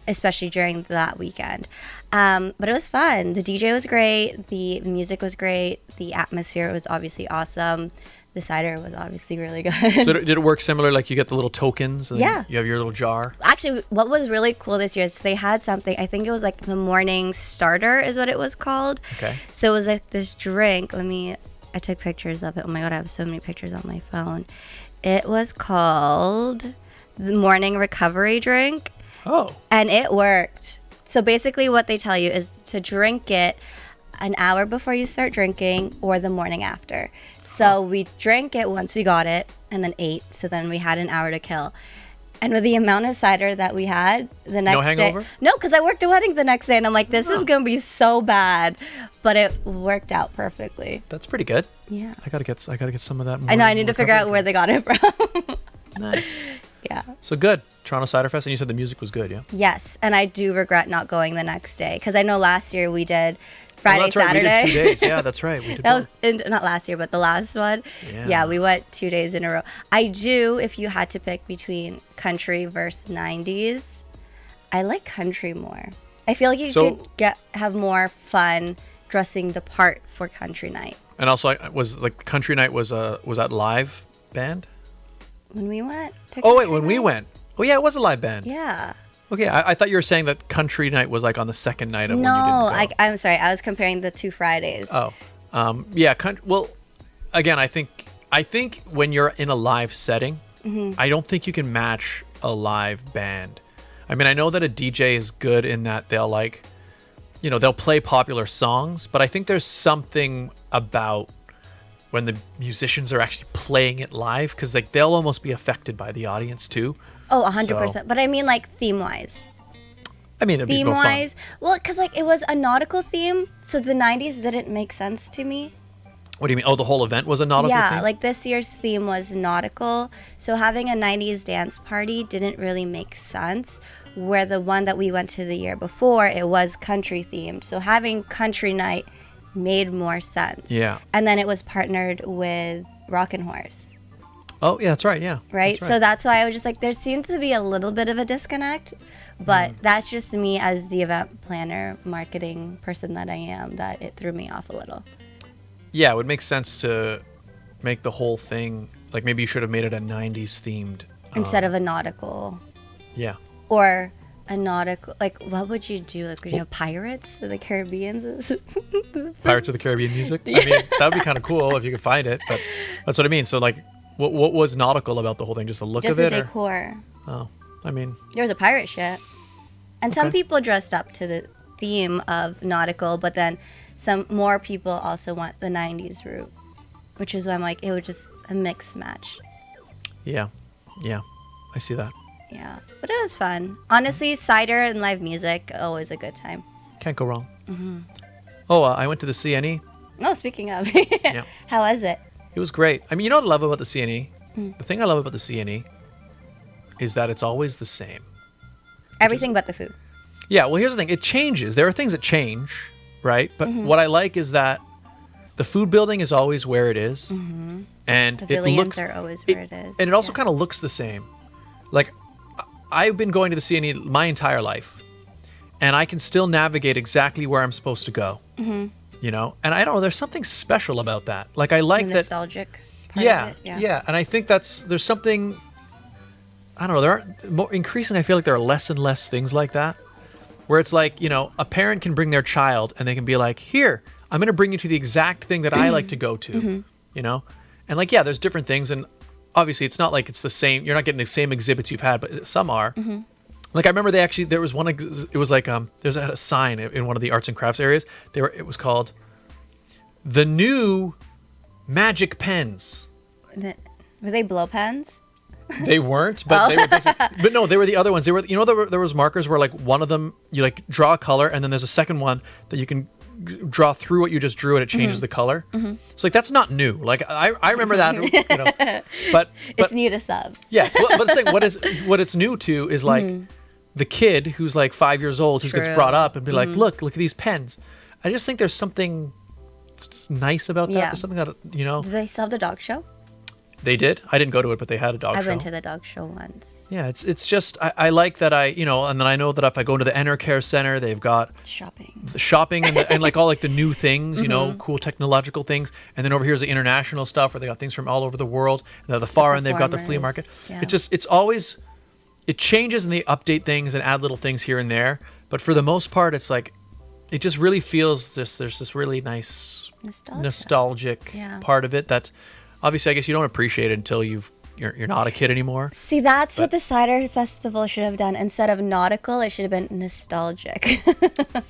especially during that weekend. But it was fun. The DJ was great. The music was great. The atmosphere was obviously awesome. The cider was obviously really good. So did it work similar? Like, you get the little tokens, and Yeah. you have your little jar. Actually, what was really cool this year is they had something. I think it was like the morning starter is what it was called. Okay. So it was like this drink. I took pictures of it. Oh my God, I have so many pictures on my phone. It was called the morning recovery drink. Oh. And it worked. So basically what they tell you is to drink it an hour before you start drinking or the morning after. So we drank it once we got it and then ate. So then we had an hour to kill. And with the amount of cider that we had the next day. No hangover? No, because I worked a wedding the next day and I'm like, this is going to be so bad. But it worked out perfectly. That's pretty good. Yeah. I gotta get some of that. I know, I need to figure out where they got it from. Nice. Yeah. So good. Toronto Cider Fest, and you said the music was good, yeah? Yes. And I do regret not going the next day because I know last year we did Friday, that's right. Saturday. We did 2 days. Yeah, that's right. We did That was both. not last year, but the last one. Yeah, we went 2 days in a row. I do, if you had to pick between country versus 90s, I like country more. I feel like you could have more fun dressing the part for country night. And also, was like country night was that live band? When we went to when we went. Oh yeah, it was a live band. Yeah. Okay, I thought you were saying that country night was like on the second night of when you didn't go. I'm sorry. I was comparing the 2 Fridays. Oh, yeah. Well, again, I think when you're in a live setting, I don't think you can match a live band. I mean, I know that a DJ is good in that they'll play popular songs, but I think there's something about when the musicians are actually playing it live, because like they'll almost be affected by the audience too. Oh, 100%. But I mean, like, theme-wise. I mean, it'd be more fun. Theme-wise, well, because like it was a nautical theme, so the 90s didn't make sense to me. What do you mean? Oh, the whole event was a nautical theme? Yeah, like this year's theme was nautical, so having a 90s dance party didn't really make sense, where the one that we went to the year before, it was country themed. So having country night made more sense. Yeah. And then it was partnered with Rockin' Horse. Oh, yeah, that's right, yeah. Right? So that's why I was just like, there seemed to be a little bit of a disconnect, but that's just me as the event planner, marketing person that I am, that it threw me off a little. Yeah, it would make sense to make the whole thing, like maybe you should have made it a 90s themed. Instead of a nautical. Yeah. Or a nautical, like, what would you do? Like, would you have Pirates of the Caribbean? Pirates of the Caribbean music. I mean, that would be kind of cool if you could find it. But that's what I mean. So, like, what was nautical about the whole thing? Just the look Just of it? the decor. Oh, I mean, There was a pirate ship. And some Okay. people dressed up to the theme of nautical, but then some more people also want the 90s route, which is why I'm like, it was just a mixed match. yeah, I see that. Yeah. But it was fun. Honestly, cider and live music, always a good time. Can't go wrong. Oh, I went to the CNE. Oh, speaking of. Yeah. How was it? It was great. I mean, you know what I love about the CNE? The thing I love about the CNE is that it's always the same. Everything but the food. Yeah, well, here's the thing. It changes. There are things that change, right? But what I like is that the food building is always where it is. And it Pavilions looks... are always where it is. And it also Yeah. kind of looks the same. Like, I've been going to the CNE my entire life. And I can still navigate exactly where I'm supposed to go. You know? And I don't know, there's something special about that. Like, I like The that... nostalgic part Yeah, of it. yeah, and I think there's something, I don't know, there aren't, more, increasingly I feel like there are less and less things like that, where it's like, you know, a parent can bring their child and they can be like, here, I'm going to bring you to the exact thing that I like to go to, you know? And like, yeah, there's different things, and obviously it's not like it's the same, you're not getting the same exhibits you've had, but some are. Like, I remember there was one, it was like, there's a sign in one of the arts and crafts areas, it was called, the new magic pens. Were they blow pens? They weren't, but they were but no, they were the other ones. They were, you know, there was markers where like one of them you like draw a color, and then there's a second one that you can draw through what you just drew, and it changes the color. So like that's not new. Like I remember that, you know, but It's new to sub. yes, but the thing what it's new to is like the kid who's like 5 years old who gets True. brought up and be like, look at these pens. I just think there's something nice about that. Yeah. There's something that, you know, Do they still have the dog show? they did. I didn't go to it, but they had a dog I show. went to the dog show once. Yeah, it's just I like that you know, and then I know that if I go into the Enercare Center, they've got Shopping. the shopping and like all like the new things, you know, cool technological things. And then over here's the international stuff where they got things from all over the world. And at the far end, they've got the flea market. Performers, yeah. It's always, it changes and they update things and add little things here and there. But for the most part, it's like, it just really feels there's this really nice nostalgic Yeah. part of it that obviously I guess you don't appreciate it until you're not a kid anymore. See, that's what the cider festival should have done. Instead of nautical, it should have been nostalgic.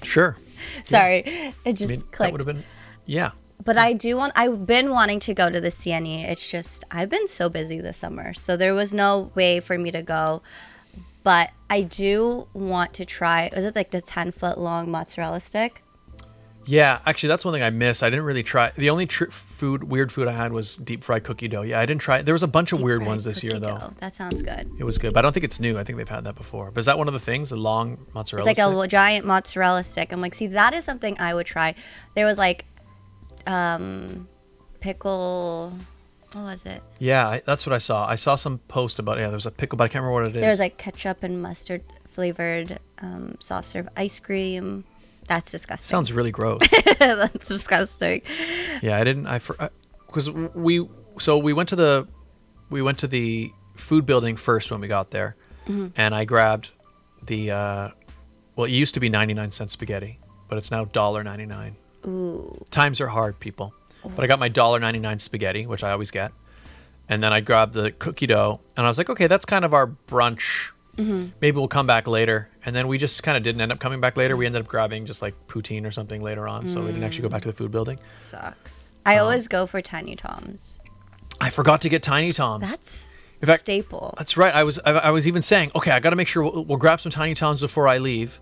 Sure. Sorry, it just I mean, that clicked. would have been, yeah. But I've been wanting to go to the CNE. It's just, I've been so busy this summer. So there was no way for me to go. But I do want to try, was it like the 10-foot long mozzarella stick? Yeah, actually, that's one thing I missed. I didn't really try. The only weird food I had was deep fried cookie dough. Yeah, I didn't try. There was a bunch of weird Fried ones this year, cookie though. dough. That sounds good. It was good, but I don't think it's new. I think they've had that before. But is that one of the things, the long mozzarella It's like stick? a giant mozzarella stick. I'm like, see, that is something I would try. There was like pickle, what was it? Yeah, that's what I saw. I saw some post about, there was a pickle, but I can't remember what it is. There was like ketchup and mustard flavored soft serve ice cream. That's disgusting. Sounds really gross. That's disgusting. Yeah, because we went to the food building first when we got there, and I grabbed the it used to be 99-cent spaghetti, but it's now $1.99. Ooh. Times are hard, people. But I got my $1.99 spaghetti, which I always get, and then I grabbed the cookie dough, and I was like, okay, that's kind of our brunch. Maybe we'll come back later. And then we just kind of didn't end up coming back later. We ended up grabbing just like poutine or something later on. So we didn't actually go back to the food building. Sucks. I always go for Tiny Tom's. I forgot to get Tiny Tom's. That's In fact, staple. That's right. I was even saying, okay, I got to make sure we'll grab some Tiny Tom's before I leave.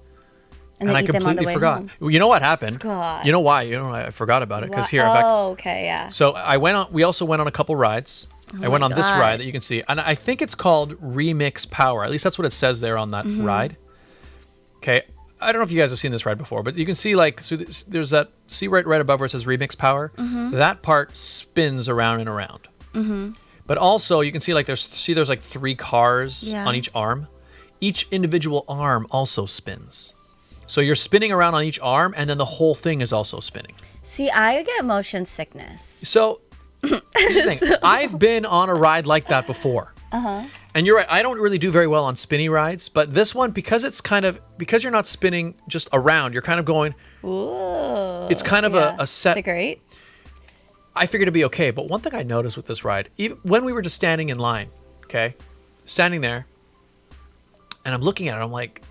And I then eat them on the completely way forgot. home. Well, you know what happened? Scott. You know why? I forgot about it because here. In fact, okay, yeah. so we also went on a couple rides. I went my on this God. ride that you can see, and I think it's called Remix Power. At least that's what it says there on that ride. Okay, I don't know if you guys have seen this ride before, but you can see there's that right above where it says Remix Power. That part spins around and around. But also you can see there's like 3 cars Yeah. on each arm. Each individual arm also spins. So you're spinning around on each arm, and then the whole thing is also spinning. See, I get motion sickness. So, here's the thing. I've been on a ride like that before. And you're right, I don't really do very well on spinny rides, but this one, because you're not spinning just around, you're kind of going, Ooh. it's kind of a set. They're great. I figured it'd be okay, but one thing I noticed with this ride, even when we were just standing in line, standing there, and I'm looking at it, I'm like,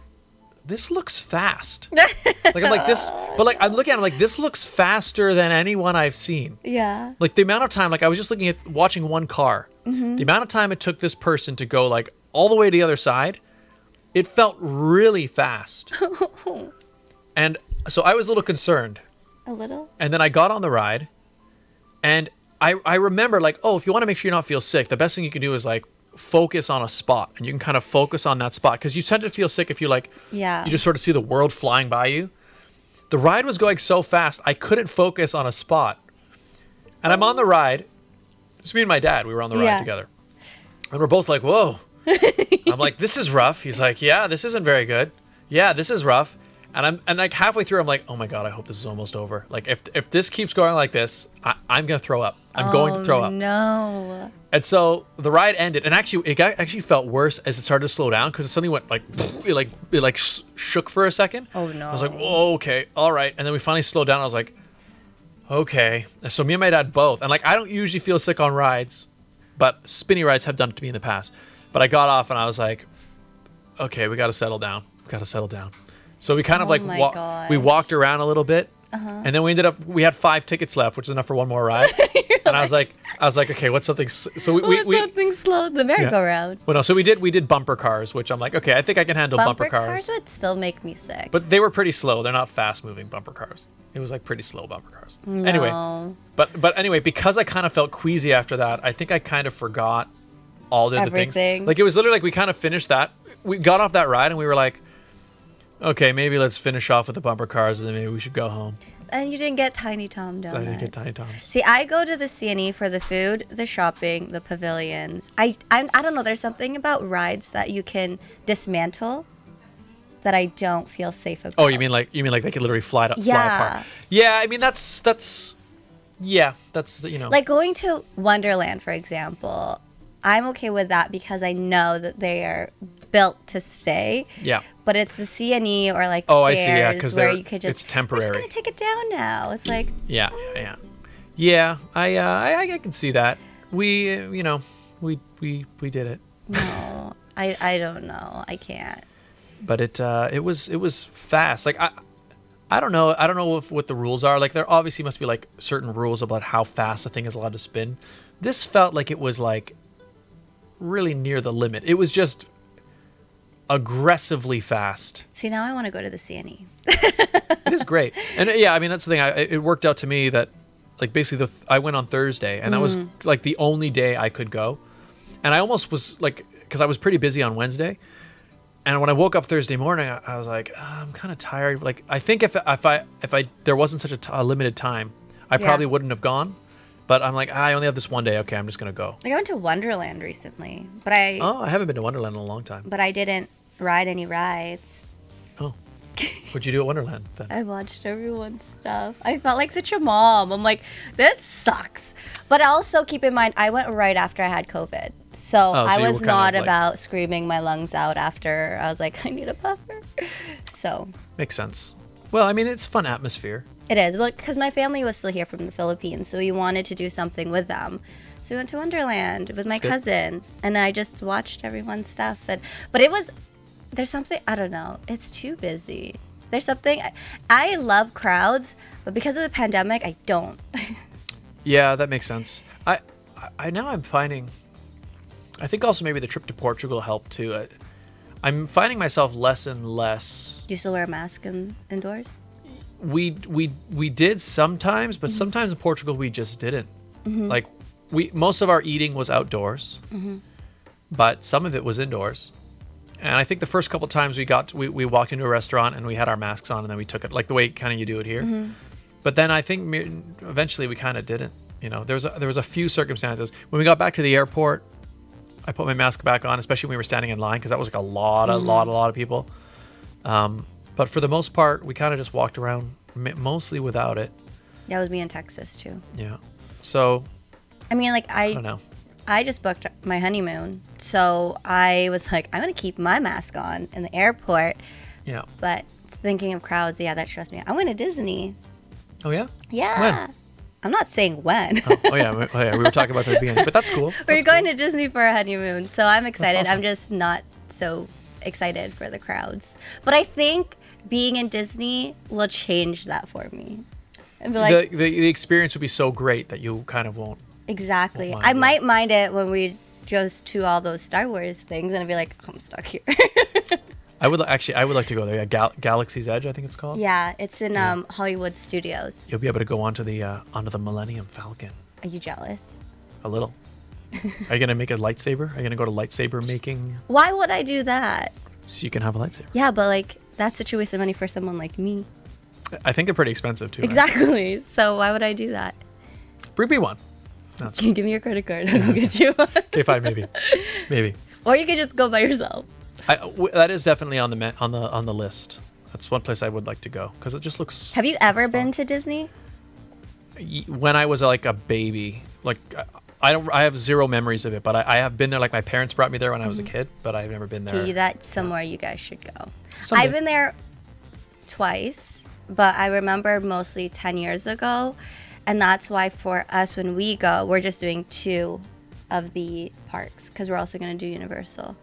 this looks fast. Like I'm like this, but like I'm looking at it, I'm like, this looks faster than anyone I've seen. Yeah. Like the amount of time, like I was just looking at watching one car, the amount of time it took this person to go like all the way to the other side, it felt really fast. And so I was a little concerned. A little? And then I got on the ride, and I remember like, oh, if you want to make sure you not feel sick, the best thing you can do is like focus on a spot, and you can kind of focus on that spot, because you tend to feel sick if you like, you just sort of see the world flying by you. The ride was going so fast, I couldn't focus on a spot. And I'm on the ride. It's me and my dad. We were on the ride together. And we're both like, whoa. I'm like, this is rough. He's like, yeah, this isn't very good. Yeah, this is rough. And like halfway through, I'm like, oh my God, I hope this is almost over. Like if this keeps going like this, I'm going to throw up. I'm going to throw up. No. And so the ride ended, and actually it actually felt worse as it started to slow down, because it suddenly went like, it shook for a second. Oh no. I was like, oh, okay, all right. And then we finally slowed down. I was like, okay. So me and my dad both, and like I don't usually feel sick on rides, but spinny rides have done it to me in the past. But I got off and I was like, okay, we got to settle down. So we kind of like we walked around a little bit, and then we had 5 tickets left, which is enough for one more ride. And I was like, okay, what's something? So we something slow, the merry-go-round. Well, no, so we did bumper cars, which I'm like, okay, I think I can handle bumper cars. Bumper cars would still make me sick. But they were pretty slow. They're not fast-moving bumper cars. It was like pretty slow bumper cars. No. Anyway, but anyway, because I kind of felt queasy after that, I think I kind of forgot all the other things. Like it was literally like we kind of finished that. We got off that ride and we were like, okay, maybe let's finish off with the bumper cars, and then maybe we should go home. And you didn't get Tiny Tom donuts. I didn't get Tiny Toms. See, I go to the C&E for the food, the shopping, the pavilions. I don't know. There's something about rides that you can dismantle that I don't feel safe about. Oh, you mean like they could literally fly apart? Yeah, I mean that's like going to Wonderland, for example. I'm okay with that because I know that they are built to stay. Yeah. But it's the C&E or like I see, yeah, because where you could just, it's temporary. We're just gonna take it down now. It's like yeah. I can see that. We did it. No, I don't know. I can't. But it was fast. Like I don't know what the rules are. Like there obviously must be like certain rules about how fast a thing is allowed to spin. This felt like it was like really near the limit. It was just aggressively fast. See, now I want to go to the C&E. It is great. And yeah, I mean, that's the thing. It worked out to me that like basically I went on Thursday, and that was like the only day I could go. And I almost was like, because I was pretty busy on Wednesday. And when I woke up Thursday morning, I was like, I'm kind of tired. Like, I think if there wasn't such a limited time, I probably wouldn't have gone. But I'm like, I only have this one day. Okay, I'm just going to go. I went to Wonderland recently, but I haven't been to Wonderland in a long time. But I didn't ride any rides. Oh. What'd you do at Wonderland then? I watched everyone's stuff. I felt like such a mom. I'm like, this sucks. But also keep in mind, I went right after I had COVID. So I was not about screaming my lungs out after. I was like, I need a buffer. So. Makes sense. Well, I mean, it's fun atmosphere. It is. Well, because my family was still here from the Philippines, so we wanted to do something with them. So we went to Wonderland with my cousin, and I just watched everyone's stuff. There's something, I don't know, it's too busy. There's something, I love crowds, but because of the pandemic, I don't. Yeah, that makes sense. I'm finding, I think also maybe the trip to Portugal helped too. I'm finding myself less and less. Do you still wear a mask indoors? We did sometimes, but sometimes in Portugal we just didn't. Like most of our eating was outdoors, but some of it was indoors. And I think the first couple times we walked into a restaurant and we had our masks on, and then we took it like the way kind of you do it here. But then I think eventually we kind of didn't. You know, there was a few circumstances when we got back to the airport. I put my mask back on, especially when we were standing in line, because that was like a lot of people. But for the most part, we kind of just walked around mostly without it. Yeah, it was me in Texas too. Yeah. So. I mean, like I don't know. I just booked my honeymoon, so I was like, I'm gonna keep my mask on in the airport. Yeah. But thinking of crowds, yeah, that stressed me out. I'm going to Disney. Oh yeah. Yeah. When? I'm not saying when. Oh yeah. We were talking about that at the beginning, but that's cool. We're going to Disney for a honeymoon, so I'm excited. Awesome. I'm just not so excited for the crowds. But I think being in Disney will change that for me. And be like, The experience would be so great that you kind of won't. exactly. won't mind I it. might mind it when we goes to all those Star Wars things, and I'll be like, I'm stuck here. I would like to go there. Yeah, Galaxy's Edge, I think it's called. Yeah, it's in Hollywood Studios. You'll be able to go onto the Millennium Falcon. Are you jealous? A little. Are you gonna make a lightsaber? Are you gonna go to lightsaber making Why would I do that? so you can have a lightsaber? Yeah, but like that's such a waste of money for someone like me. I think they're pretty expensive too. Right? Exactly. So why would I do that? Bring me one. That's Can you give me your credit card? I'll go get you one. okay. Fine, maybe. Or you could just go by yourself. That is definitely on the list. That's one place I would like to go because it just looks. Have you ever been to Disney? When I was like a baby, like I have zero memories of it, but I have been there. Like my parents brought me there when I was a kid, but I've never been there. Okay, that's somewhere you guys should go. Someday. I've been there twice, but I remember mostly 10 years ago. And that's why for us, when we go, we're just doing 2 of the parks because we're also going to do Universal.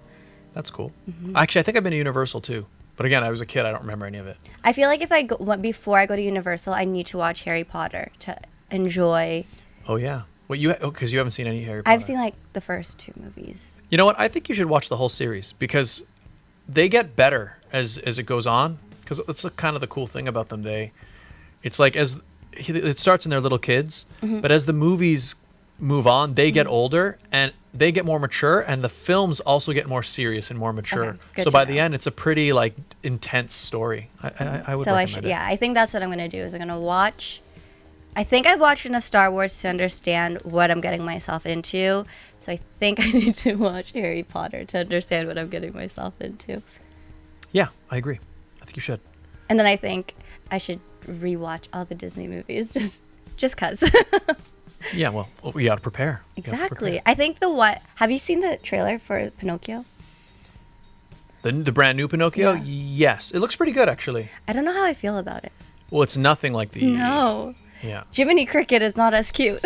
That's cool. Actually, I think I've been to Universal too. But again, I was a kid. I don't remember any of it. I feel like if I go, before I go to Universal, I need to watch Harry Potter to enjoy. Oh yeah. Well, because you haven't seen any Harry Potter. I've seen like the first 2 movies. You know what? I think you should watch the whole series because they get better as it goes on. Because that's kind of the cool thing about them. It's like it starts in their little kids, but as the movies move on, they get older and they get more mature, and the films also get more serious and more mature. Okay, good so to by know. the end, it's a pretty like intense story. I would So I recommend should, it. yeah, I think that's what I'm gonna do. Is I'm gonna watch. I think I've watched enough Star Wars to understand what I'm getting myself into. So I think I need to watch Harry Potter to understand what I'm getting myself into. Yeah, I agree. I think you should. And then I think I should rewatch all the Disney movies just cause. Yeah, well, we got to prepare. You gotta Exactly. prepare. I think have you seen the trailer for Pinocchio? The brand new Pinocchio? Yeah. Yes. It looks pretty good, actually. I don't know how I feel about it. Well, it's nothing like the... No. Yeah. Jiminy Cricket is not as cute.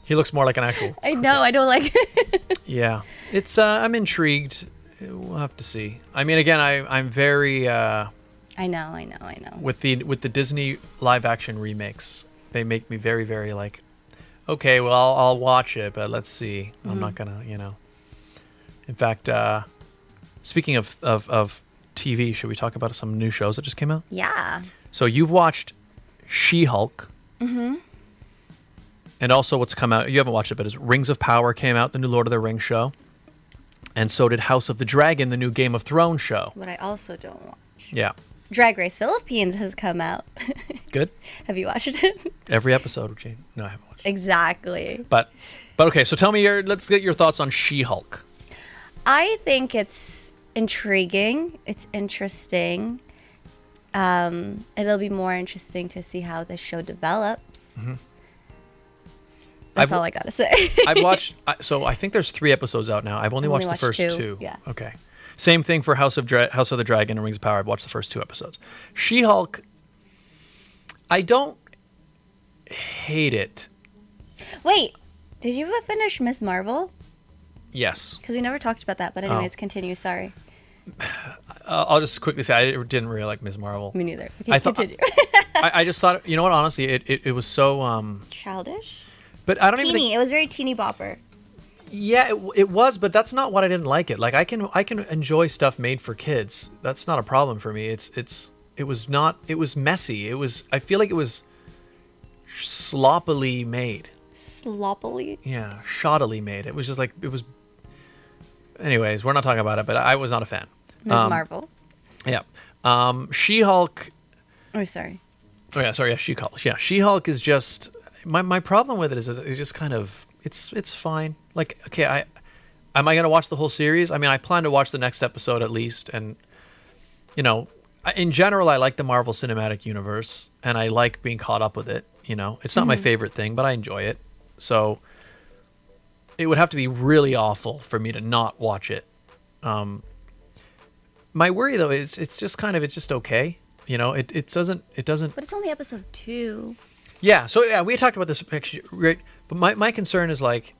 He looks more like an actual... I know, I don't like it. Yeah. It's, I'm intrigued. We'll have to see. I mean, again, I'm very... I know. With the Disney live-action remakes, they make me very, very like... Okay, well, I'll watch it, but let's see. I'm not gonna, In fact, speaking of TV, should we talk about some new shows that just came out? Yeah. So you've watched She-Hulk. Mm-hmm. And also what's come out, you haven't watched it, but Rings of Power came out, the new Lord of the Rings show. And so did House of the Dragon, the new Game of Thrones show. What I also don't watch. Yeah. Drag Race Philippines has come out. Good? Have you watched it? Every episode, Regine. No, I haven't watched it. Exactly. But okay, so tell me let's get your thoughts on She-Hulk. I think it's intriguing. It's interesting. It'll be more interesting to see how the show develops. Mm-hmm. That's all I gotta say. I've watched. So I think there's 3 episodes out now. I've only watched the first 2. Yeah. Okay. Same thing for House of the Dragon and Rings of Power. I've watched the first 2 episodes. She-Hulk. I don't hate it. Wait, did you finish Miss Marvel? Yes. Because we never talked about that. But anyways, continue. Sorry. I'll just quickly say I didn't really like Ms. Marvel. Me neither. Okay, I thought- continue. I just thought, you know what? Honestly, it was so. Childish. But I don't even. Teeny. It was very teeny bopper. Yeah, it was, but that's not what I didn't like it. Like I can enjoy stuff made for kids. That's not a problem for me. It was messy. I feel like it was sloppily made. Sloppily. Yeah, shoddily made. It was just like it was. Anyways, we're not talking about it, but I was not a fan. Ms. Marvel. Yeah. She-Hulk. Oh, sorry. Oh yeah, sorry. Yeah, She-Hulk. Yeah, She-Hulk is just my problem with it is it's just kind of it's fine. Like, okay, am I gonna watch the whole series? I mean, I plan to watch the next episode at least, and in general, I like the Marvel Cinematic Universe, and I like being caught up with it. It's not my favorite thing, but I enjoy it. So it would have to be really awful for me to not watch it. My worry though is it's just okay. You know, it doesn't. But it's only episode 2. Yeah. So yeah, we talked about this picture, right? But my concern is like,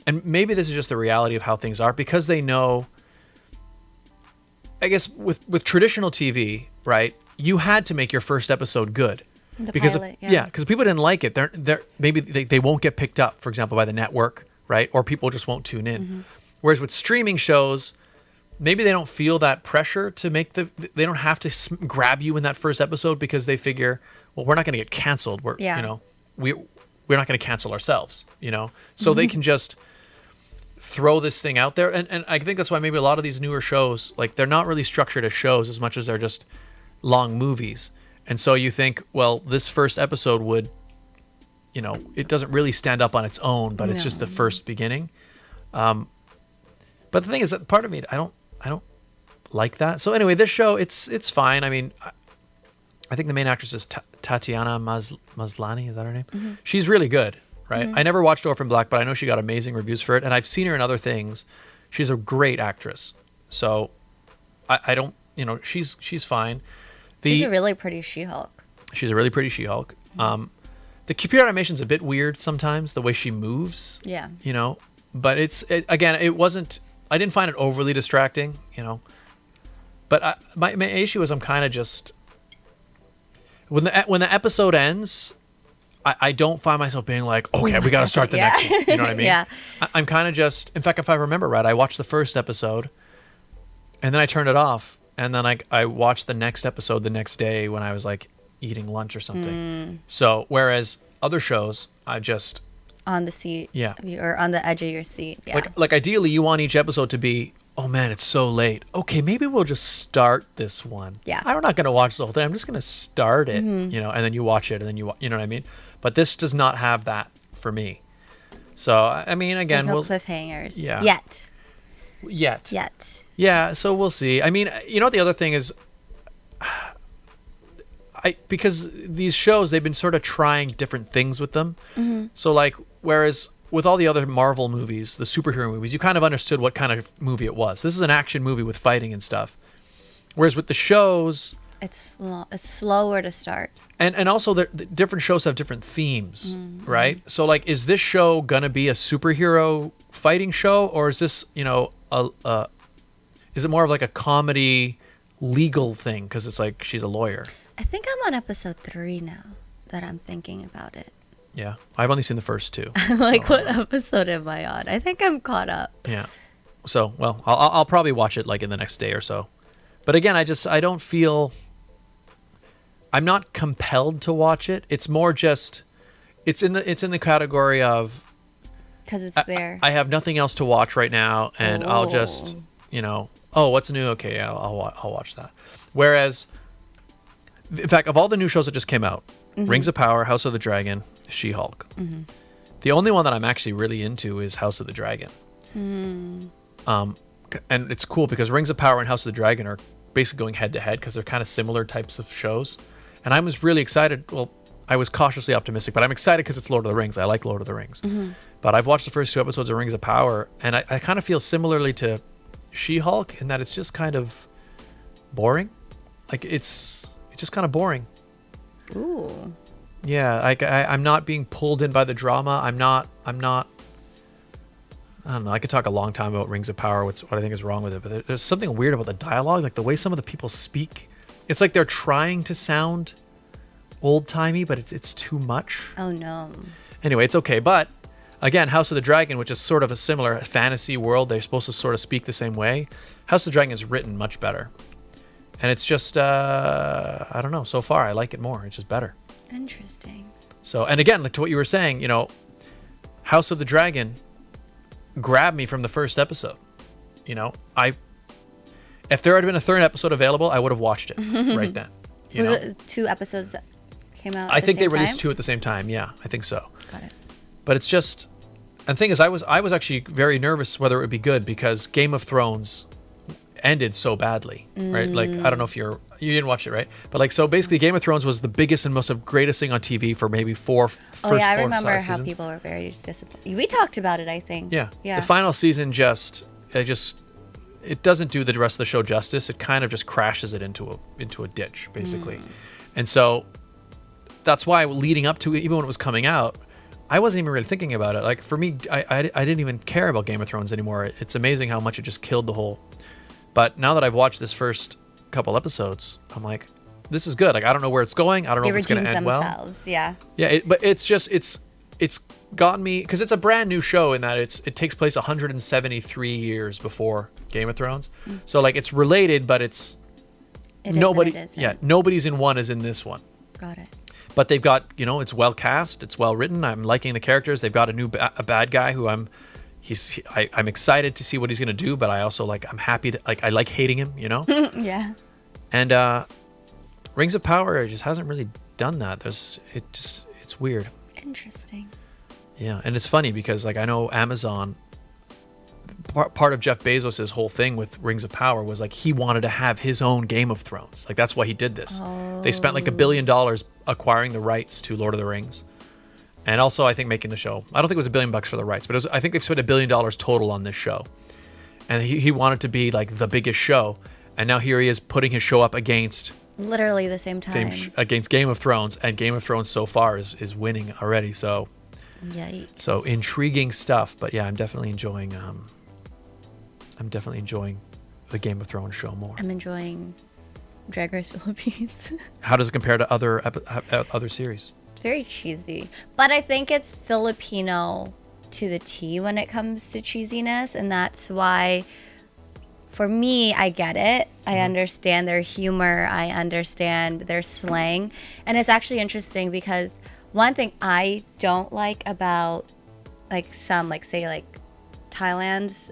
and maybe this is just the reality of how things are, because they know. I guess with traditional TV, right? You had to make your first episode good. Because pilot, because people didn't like it. They're maybe they won't get picked up, for example, by the network, right? Or people just won't tune in. Mm-hmm. Whereas with streaming shows, maybe they don't feel that pressure to make they don't have to grab you in that first episode, because they figure, well, we're not going to get canceled. We're we're not going to cancel ourselves, so they can just throw this thing out there. And I think that's why maybe a lot of these newer shows, like, they're not really structured as shows as much as they're just long movies. And so you think, well, this first episode would, it doesn't really stand up on its own, but it's just the first beginning. But the thing is that part of me, I don't like that. So anyway, this show, it's fine. I mean, I think the main actress is Tatiana Maslany. Is that her name? Mm-hmm. She's really good, right? Mm-hmm. I never watched Orphan Black, but I know she got amazing reviews for it, and I've seen her in other things. She's a great actress. So I don't, she's fine. She's a really pretty She-Hulk. She's a really pretty She-Hulk. The computer animation's a bit weird sometimes, the way she moves. Yeah. But it wasn't. I didn't find it overly distracting. But my issue is I'm kind of just when the episode ends, I don't find myself being like, okay, we got to start the next one. You know what I mean? Yeah. I'm kind of just. In fact, if I remember right, I watched the first episode, and then I turned it off. And then I watched the next episode the next day when I was like eating lunch or something. So whereas other shows, I just on the seat, or on the edge of your seat. Yeah. Like ideally, you want each episode to be, oh man, it's so late. Okay, maybe we'll just start this one. Yeah, I'm not gonna watch the whole thing. I'm just gonna start it, and then you watch it, and then you know what I mean. But this does not have that for me. So I mean, again, there's no cliffhangers. Yeah. Yet. Yeah, so we'll see. I mean, the other thing is, because these shows, they've been sort of trying different things with them. Mm-hmm. So like, whereas with all the other Marvel movies, the superhero movies, you kind of understood what kind of movie it was. This is an action movie with fighting and stuff. Whereas with the shows, it's slower to start. And also, the different shows have different themes, right? So like, is this show gonna be a superhero fighting show, or is this, is it more of like a comedy legal thing? Because it's like she's a lawyer. I think I'm on episode 3 now that I'm thinking about it. Yeah. I've only seen the first 2. What episode am I on? I think I'm caught up. Yeah. So, well, I'll probably watch it like in the next day or so. But again, I don't feel... I'm not compelled to watch it. It's more just... It's in the category of... Because it's there. I have nothing else to watch right now, and I'll just, what's new? Okay, I'll watch that. Whereas, in fact, of all the new shows that just came out, Rings of Power, House of the Dragon, She-Hulk. Mm-hmm. The only one that I'm actually really into is House of the Dragon. And it's cool because Rings of Power and House of the Dragon are basically going head to head because they're kind of similar types of shows. And I was really excited. Well, I was cautiously optimistic, but I'm excited because it's Lord of the Rings. I like Lord of the Rings. Mm-hmm. But I've watched the first 2 episodes of Rings of Power, and I kind of feel similarly to She-Hulk in that it's just kind of boring. Like, it's just kind of boring. Ooh. Yeah, I'm not being pulled in by the drama. I'm not. I don't know. I could talk a long time about Rings of Power, what I think is wrong with it, but there's something weird about the dialogue, like the way some of the people speak. It's like they're trying to sound old-timey, but it's too much. Oh, no. Anyway, it's okay. But, again, House of the Dragon, which is sort of a similar fantasy world, they're supposed to sort of speak the same way. House of the Dragon is written much better. And it's just, I don't know. So far, I like it more. It's just better. Interesting. So, and again, like to what you were saying, House of the Dragon grabbed me from the first episode. If there had been a third episode available, I would have watched it right then. Was it 2 episodes that came out? I think they released 2 at the same time. Yeah, I think so. Got it. But it's just, and the thing is, I was actually very nervous whether it would be good because Game of Thrones, ended so badly, right? Like, I don't know if you didn't watch it, right? But like, so basically Game of Thrones was the biggest and most greatest thing on TV for maybe I remember how people were very disappointed. We talked about it, I think. Yeah. Yeah. The final season it doesn't do the rest of the show justice. It kind of just crashes it into a ditch, basically. And so that's why leading up to it, even when it was coming out, I wasn't even really thinking about it. Like, for me, I didn't even care about Game of Thrones anymore. It's amazing how much it just killed the whole. But now that I've watched this first couple episodes, I'm like, this is good. Like, I don't know where it's going. I don't know if it's going to end well. Yeah. Yeah, but it's gotten me, because it's a brand new show in that it takes place 173 years before Game of Thrones. So like, it's related, but nobody's in one as in this one. Got it. But they've got, it's well cast, it's well written. I'm liking the characters. They've got a bad guy who I'm excited to see what he's gonna do, but I also I'm happy to I like hating him, Yeah. And Rings of Power just hasn't really done that. It's weird. Interesting. Yeah, and it's funny because I know Amazon, part of Jeff Bezos' whole thing with Rings of Power was he wanted to have his own Game of Thrones. That's why he did this. They spent $1 billion acquiring the rights to Lord of the Rings, and also I think making the show. I don't think it was $1 billion for the rights, but I think they've spent $1 billion total on this show, and he wanted to be the biggest show, and now here he is putting his show up against literally the same time against Game of Thrones, and Game of Thrones so far is winning already. So, yikes. So intriguing stuff. But yeah, I'm definitely enjoying the Game of Thrones show more. I'm enjoying Drag Race Philippines. How does it compare to other series? It's very cheesy, but I think it's Filipino to the T when it comes to cheesiness, and that's why, for me, I get it. I understand their humor. I understand their slang, and it's actually interesting because one thing I don't like about Thailand's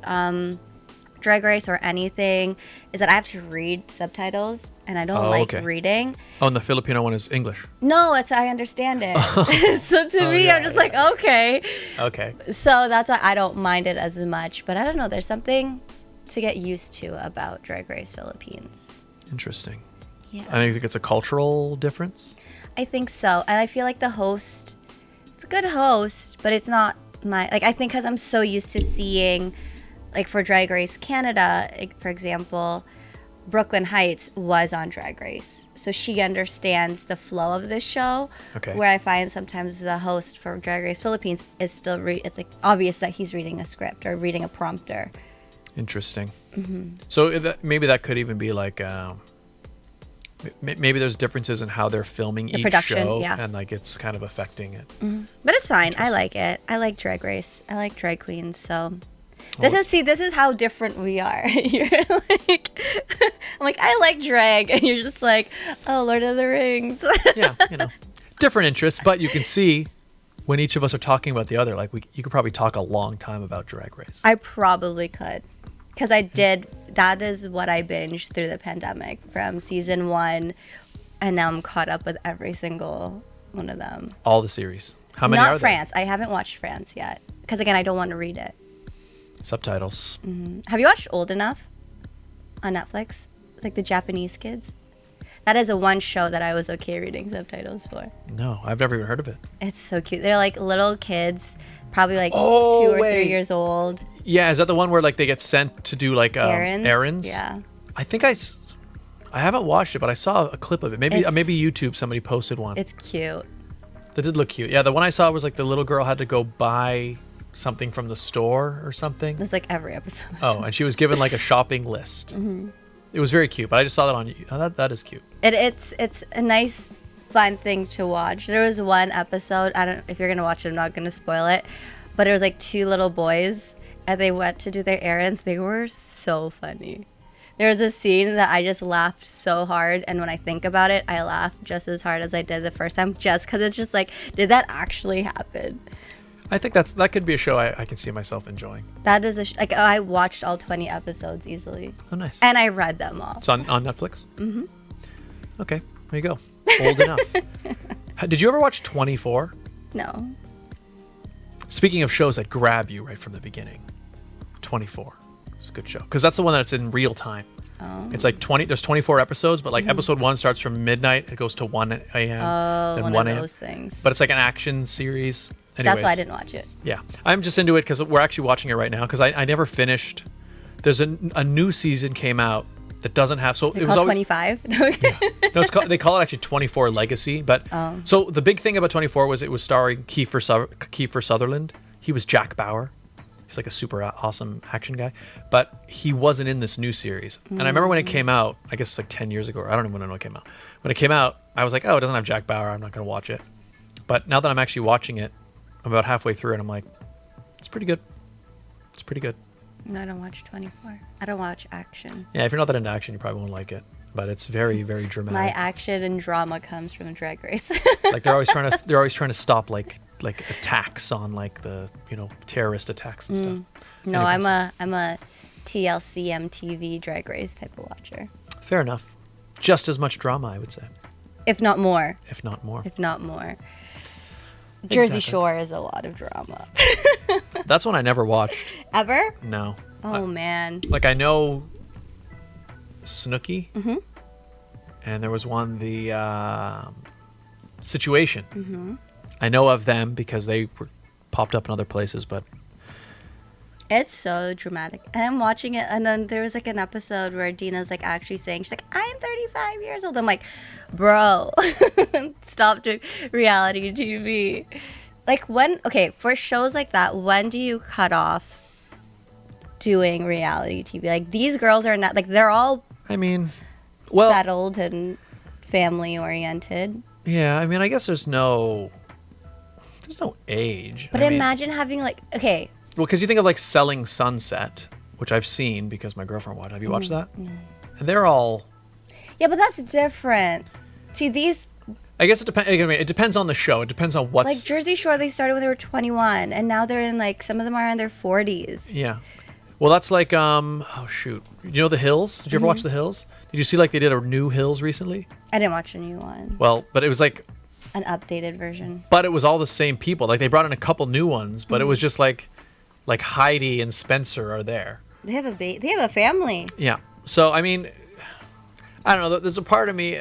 Drag Race or anything is that I have to read subtitles, and I don't reading. Oh, and the Filipino one is English. No, I understand it. So to me, I'm just okay. Okay. So that's why I don't mind it as much. But I don't know. There's something to get used to about Drag Race Philippines. Interesting. Yeah. I think it's a cultural difference. I think so. And I feel like the host, it's a good host, but it's not I think because I'm so used to seeing, for Drag Race Canada, for example, Brooklyn Heights was on Drag Race. So she understands the flow of the show. Okay. Where I find sometimes the host for Drag Race Philippines is still, it's obvious that he's reading a script or reading a prompter. Interesting. Mm-hmm. So maybe that could even be maybe there's differences in how they're filming each show, and it's kind of affecting it. Mm-hmm. But it's fine. I like it. I like Drag Race. I like drag queens. So this is how different we are. You're I'm I like drag, and you're just oh, Lord of the Rings. Yeah, different interests, but you can see when each of us are talking about the other. You could probably talk a long time about Drag Race. I probably could. Because I did, that is what I binged through the pandemic from season 1, and now I'm caught up with every single one of them. All the series. How many are there? Not France. I haven't watched France yet. Because again, I don't want to read it. Subtitles. Mm-hmm. Have you watched Old Enough on Netflix? The Japanese kids? That is one show that I was okay reading subtitles for. No, I've never even heard of it. It's so cute. They're little kids, probably 2 or 3 years old. Yeah, is that the one where they get sent to do errands? Yeah. I think I haven't watched it, but I saw a clip of it. Maybe YouTube somebody posted one. It's cute. That did look cute. Yeah, the one I saw was the little girl had to go buy something from the store or something. It's every episode. Oh, and she was given a shopping list. Mm-hmm. It was very cute, but I just saw that on YouTube. Oh, that is cute. It's a nice, fun thing to watch. There was one episode, I don't, if you're gonna watch it, I'm not gonna spoil it, but it was 2 little boys, and they went to do their errands. They were so funny. There was a scene that I just laughed so hard, and when I think about it, I laugh just as hard as I did the first time, just because it's just did that actually happen? I think that could be a show I can see myself enjoying. That is I watched all 20 episodes easily. Oh, nice. And I read them all. It's on Netflix? Mm-hmm. Okay, there you go. Old enough. Did you ever watch 24? No. Speaking of shows that grab you right from the beginning, 24 is a good show because that's the one that's in real time. It's like 20. There's 24 episodes, but like episode 1 starts from midnight. It goes to 1 a.m. Oh, and one 1 of a.m. those things. But it's like an action series. That's why I didn't watch it. Yeah, I'm just into it because we're actually watching it right now because I never finished. There's a new season came out that doesn't have It was 25. No, they call it actually 24 Legacy. But so the big thing about 24 was it was starring Kiefer Sutherland. He was Jack Bauer. He's like a super awesome action guy, but he wasn't in this new series. And I remember when it came out, I guess like 10 years ago. Or I don't even know when it came out. When it came out, I was like, oh, it doesn't have Jack Bauer. I'm not going to watch it. But now that I'm actually watching it, I'm about halfway through, and I'm like, it's pretty good. It's pretty good. No, I don't watch 24. I don't watch action. Yeah, if you're not that into action, you probably won't like it. But it's very, very dramatic. My action and drama comes from Drag Race. Like they're always trying to stop like attacks on like the terrorist attacks and stuff. No, Anyways. I'm a TLC MTV Drag Race type of watcher. Fair enough. Just as much drama, I would say. If not more. If not more. If not more. Jersey Exactly. Shore is a lot of drama. That's one I never watched. Ever? No. Oh, man. Like I know Snooki. Mm-hmm. And there was one, the Situation. Mm-hmm. I know of them because they were popped up in other places, but It's so dramatic. And I'm watching it, and then there was like an episode where Dina's like actually saying, she's like, I'm 35 years old. I'm like, bro, stop doing reality TV. Like for shows like that, when do you cut off doing reality TV? Like these girls are not, like they're all settled and family oriented. Yeah, I guess there's no age. But imagine having well, because you think of like Selling Sunset, which I've seen because my girlfriend watched. Have you watched that? And they're all. Yeah, but that's different. See, these. I guess it depends. It depends on the show. It depends on what's. Like Jersey Shore, they started when they were 21, and now they're in some of them are in their 40s. Yeah. Well, that's like oh shoot. You know The Hills? Did you ever watch The Hills? Did you see like they did a new Hills recently? I didn't watch a new one. Well, but it was like an updated version. But it was all the same people. Like they brought in a couple new ones, but it was just like Heidi and Spencer are there. They have a family. Yeah. So I don't know. There's a part of me.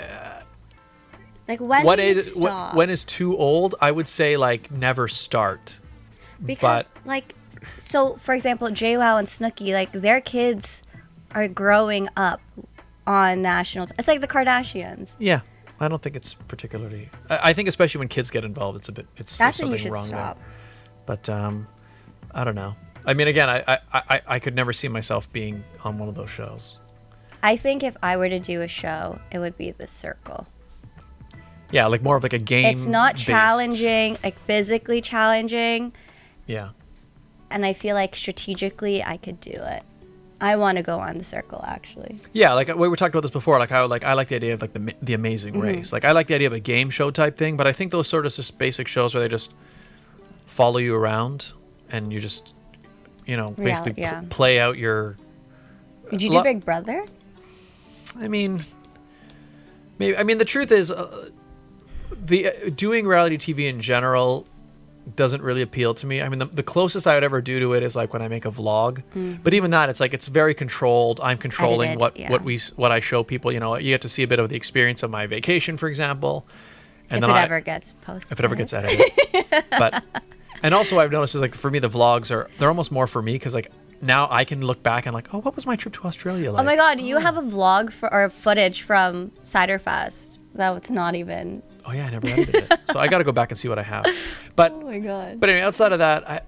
When do you stop? When is too old? I would say never start. Because so for example, JWoww and Snooki, their kids are growing up on national. It's like the Kardashians. Yeah. I don't think it's particularly. I think especially when kids get involved, it's that's when you something should wrong stop. there. But I don't know. Again, I could never see myself being on one of those shows. I think if I were to do a show, it would be The Circle. Yeah, more of a game. It's not challenging, physically challenging. Yeah. And I feel like strategically I could do it. I want to go on The Circle, actually. Yeah, we were talking about this before. I like the idea of the Amazing Race. I like the idea of a game show type thing, but I think those sort of just basic shows where they just follow you around and you just, basically play out your. Did you do Big Brother? Maybe. The truth is, doing reality TV in general doesn't really appeal to me. The closest I would ever do to it is when I make a vlog. But even that, it's very controlled. I'm controlling what I show people. You get to see a bit of the experience of my vacation, for example. And if it ever gets posted. If it ever gets edited. And also I've noticed is for me the vlogs they're almost more for me because now I can look back and what was my trip to Australia like? Oh my god, you have a vlog or footage from Ciderfest. It's not even. Oh yeah, I never edited it. So I got to go back and see what I have. But oh my god. But anyway, outside of that,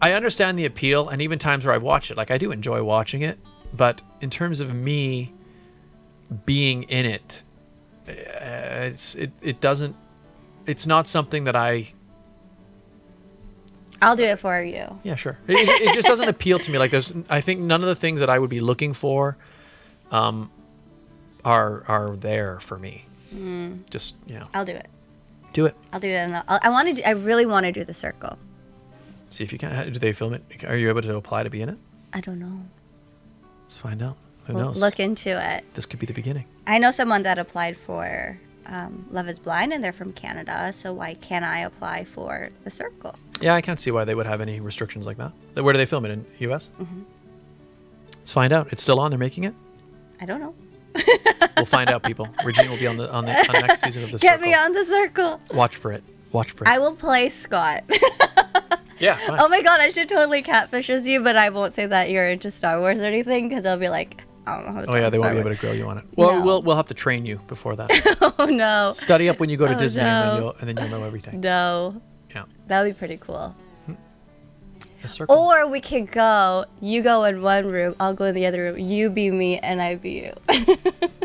I understand the appeal, and even times where I've watched it, I do enjoy watching it. But in terms of me being in it, it doesn't. It's not something that I'll do it for you. Yeah, sure. It just doesn't appeal to me. I think none of the things that I would be looking for, are there for me. Just I'll do it. Do it. I'll do it. And I really want to do The Circle. See if you can. Do they film it? Are you able to apply to be in it? I don't know. Let's find out. Who We'll knows? look into it. This could be the beginning. I know someone that applied for Love is Blind, and they're from Canada. So why can't I apply for The Circle? Yeah, I can't see why they would have any restrictions like that. Where do they film it? In U.S.? Mm-hmm. Let's find out. It's still on. They're making it? I don't know. We'll find out, people. Regine will be on the next season of The Get Circle. me on The Circle. Watch for it. I will play Scott. Yeah, fine. Oh my god, I should totally catfish as you, but I won't say that you're into Star Wars or anything because I'll be like, I don't know how to Oh yeah, talk they won't Star be able Wars. to grill you on it. Well, No. we'll have to train you before that. Oh no. Study up when you go to Oh, Disney, no. and then you'll know everything. No. Yeah. That would be pretty cool. The Circle. Or we could go, you go in one room, I'll go in the other room, you be me, and I be you.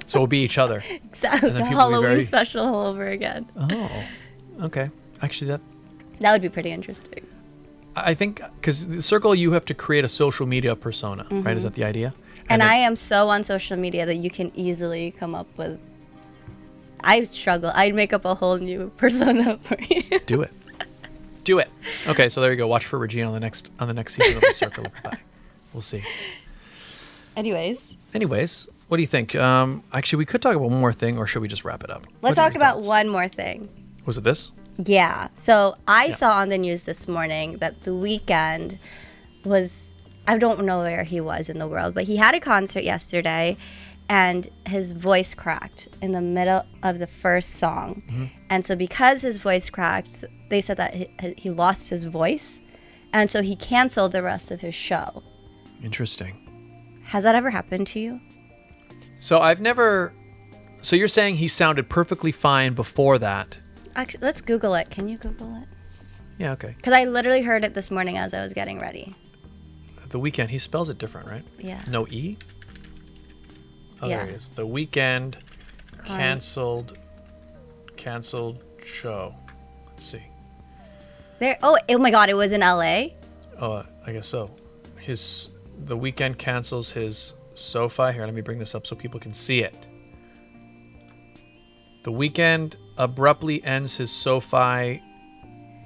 So we'll be each other. Exactly. And then The people will be Halloween very- special all over again. Oh, okay. Actually, That would be pretty interesting. I think because The Circle, you have to create a social media persona, right? Is that the idea? And then- I am so on social media that you can easily come up with. I struggle. I'd make up a whole new persona for you. Do it. Do it. Okay, so there you go. Watch for Regine on the next season of The Circle. Everybody. We'll see. Anyways, what do you think? Actually, we could talk about one more thing, or should we just wrap it up? let's What are talk your about thoughts? one more thing. Was it this? Yeah. So I Yeah. saw on the news this morning that The Weeknd was, I don't know where he was in the world, but he had a concert yesterday and his voice cracked in the middle of the first song. Mm-hmm. And so because his voice cracked, they said that he lost his voice. And so he canceled the rest of his show. Interesting. Has that ever happened to you? So So you're saying he sounded perfectly fine before that? Actually, let's Google it. Can you Google it? Yeah, okay. Because I literally heard it this morning as I was getting ready. The Weeknd, he spells it different, right? Yeah. No E? Oh, Yeah. there he is. The Weeknd canceled show. Let's see. There. Oh my God! It was in LA. Oh, I guess so. The Weeknd cancels his SoFi. Here, let me bring this up so people can see it. The Weeknd abruptly ends his SoFi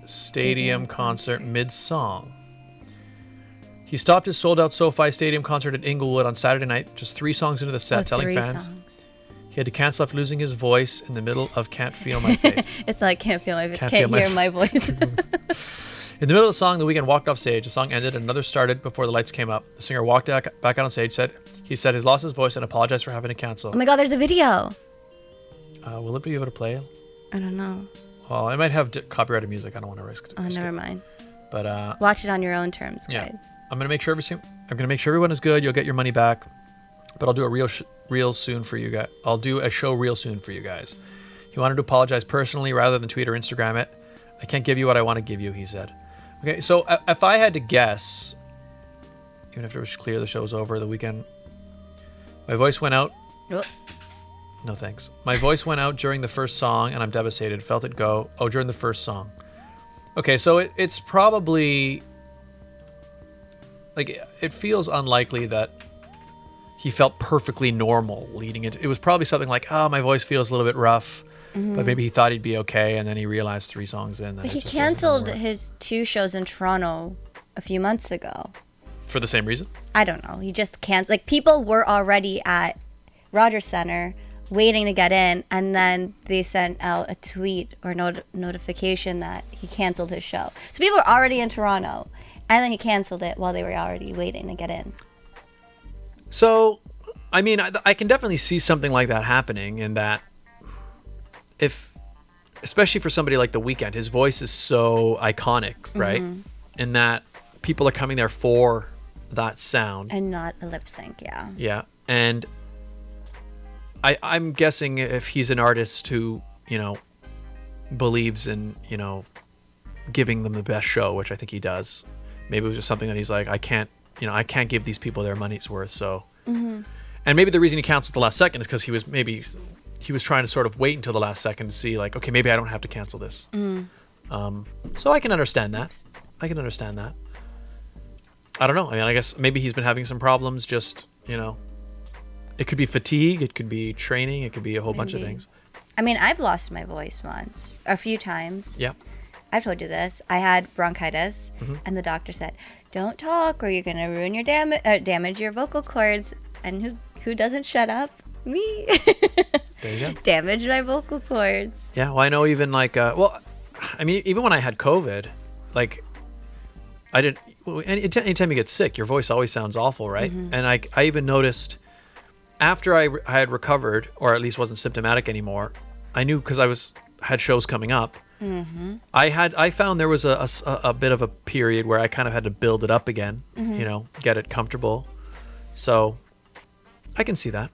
Stadium concert mid-song. He stopped his sold-out SoFi Stadium concert at Inglewood on Saturday night, just 3 songs into the set, telling 3 fans songs. he had to cancel after losing his voice in the middle of Can't Feel My Face. It's like can't feel my voice. Can't Can't feel my hear my voice. In the middle of the song, The Weeknd walked off stage. The song ended and another started before the lights came up. The singer walked back out on stage, he said he's lost his voice and apologized for having to cancel. Oh my God! There's a video. Will it be able to play it? I don't know. Well, I might have copyrighted music. I don't want to risk it. Oh, never mind. But Watch it on your own terms, yeah, guys. I'm gonna make sure everyone is good. You'll get your money back, but I'll do a real soon for you guys. I'll do a show real soon for you guys. He wanted to apologize personally rather than tweet or Instagram it. I can't give you what I want to give you, he said. Okay, so if I had to guess, even if it was clear the show's over, The Weeknd, my voice went out. Oh. No thanks. My voice went out during the first song, and I'm devastated. Felt it go. Oh, during the first song. Okay, so it's probably like it feels unlikely that he felt perfectly normal leading into. It was probably something like, "Oh, my voice feels a little bit rough," but maybe he thought he'd be okay, and then he realized 3 songs in. That But it he just wasn't canceled gonna work. his 2 shows in Toronto a few months ago. For the same reason. I don't know. He just can't. Like, people were already at Rogers Center waiting to get in, and then they sent out a tweet or notification that he canceled his show. So people were already in Toronto, and then he canceled it while they were already waiting to get in. So, I mean, I can definitely see something like that happening, in that especially for somebody like The Weeknd, his voice is so iconic, right? In that people are coming there for that sound. And not a lip sync, yeah. Yeah. And I'm guessing if he's an artist who, believes in, giving them the best show, which I think he does. Maybe it was just something that he's like, I can't give these people their money's worth. So, and maybe the reason he canceled the last second is because he was trying to sort of wait until the last second to see, like, okay, maybe I don't have to cancel this. So I can understand that. I don't know. I mean, I guess maybe he's been having some problems. Just, it could be fatigue. It could be training. It could be a whole bunch of things. I mean, I've lost my voice a few times. Yeah. I've told you this. I had bronchitis, and the doctor said, "Don't talk, or you're gonna ruin your damage your vocal cords." And who doesn't shut up? Me. There you go. Damage my vocal cords. Yeah. Well, I know even even when I had COVID, like, I didn't. Anytime you get sick, your voice always sounds awful, right? And I even noticed after I had recovered, or at least wasn't symptomatic anymore, I knew because I had shows coming up. Mm-hmm. I found there was a bit of a period where I kind of had to build it up again, get it comfortable. So I can see that.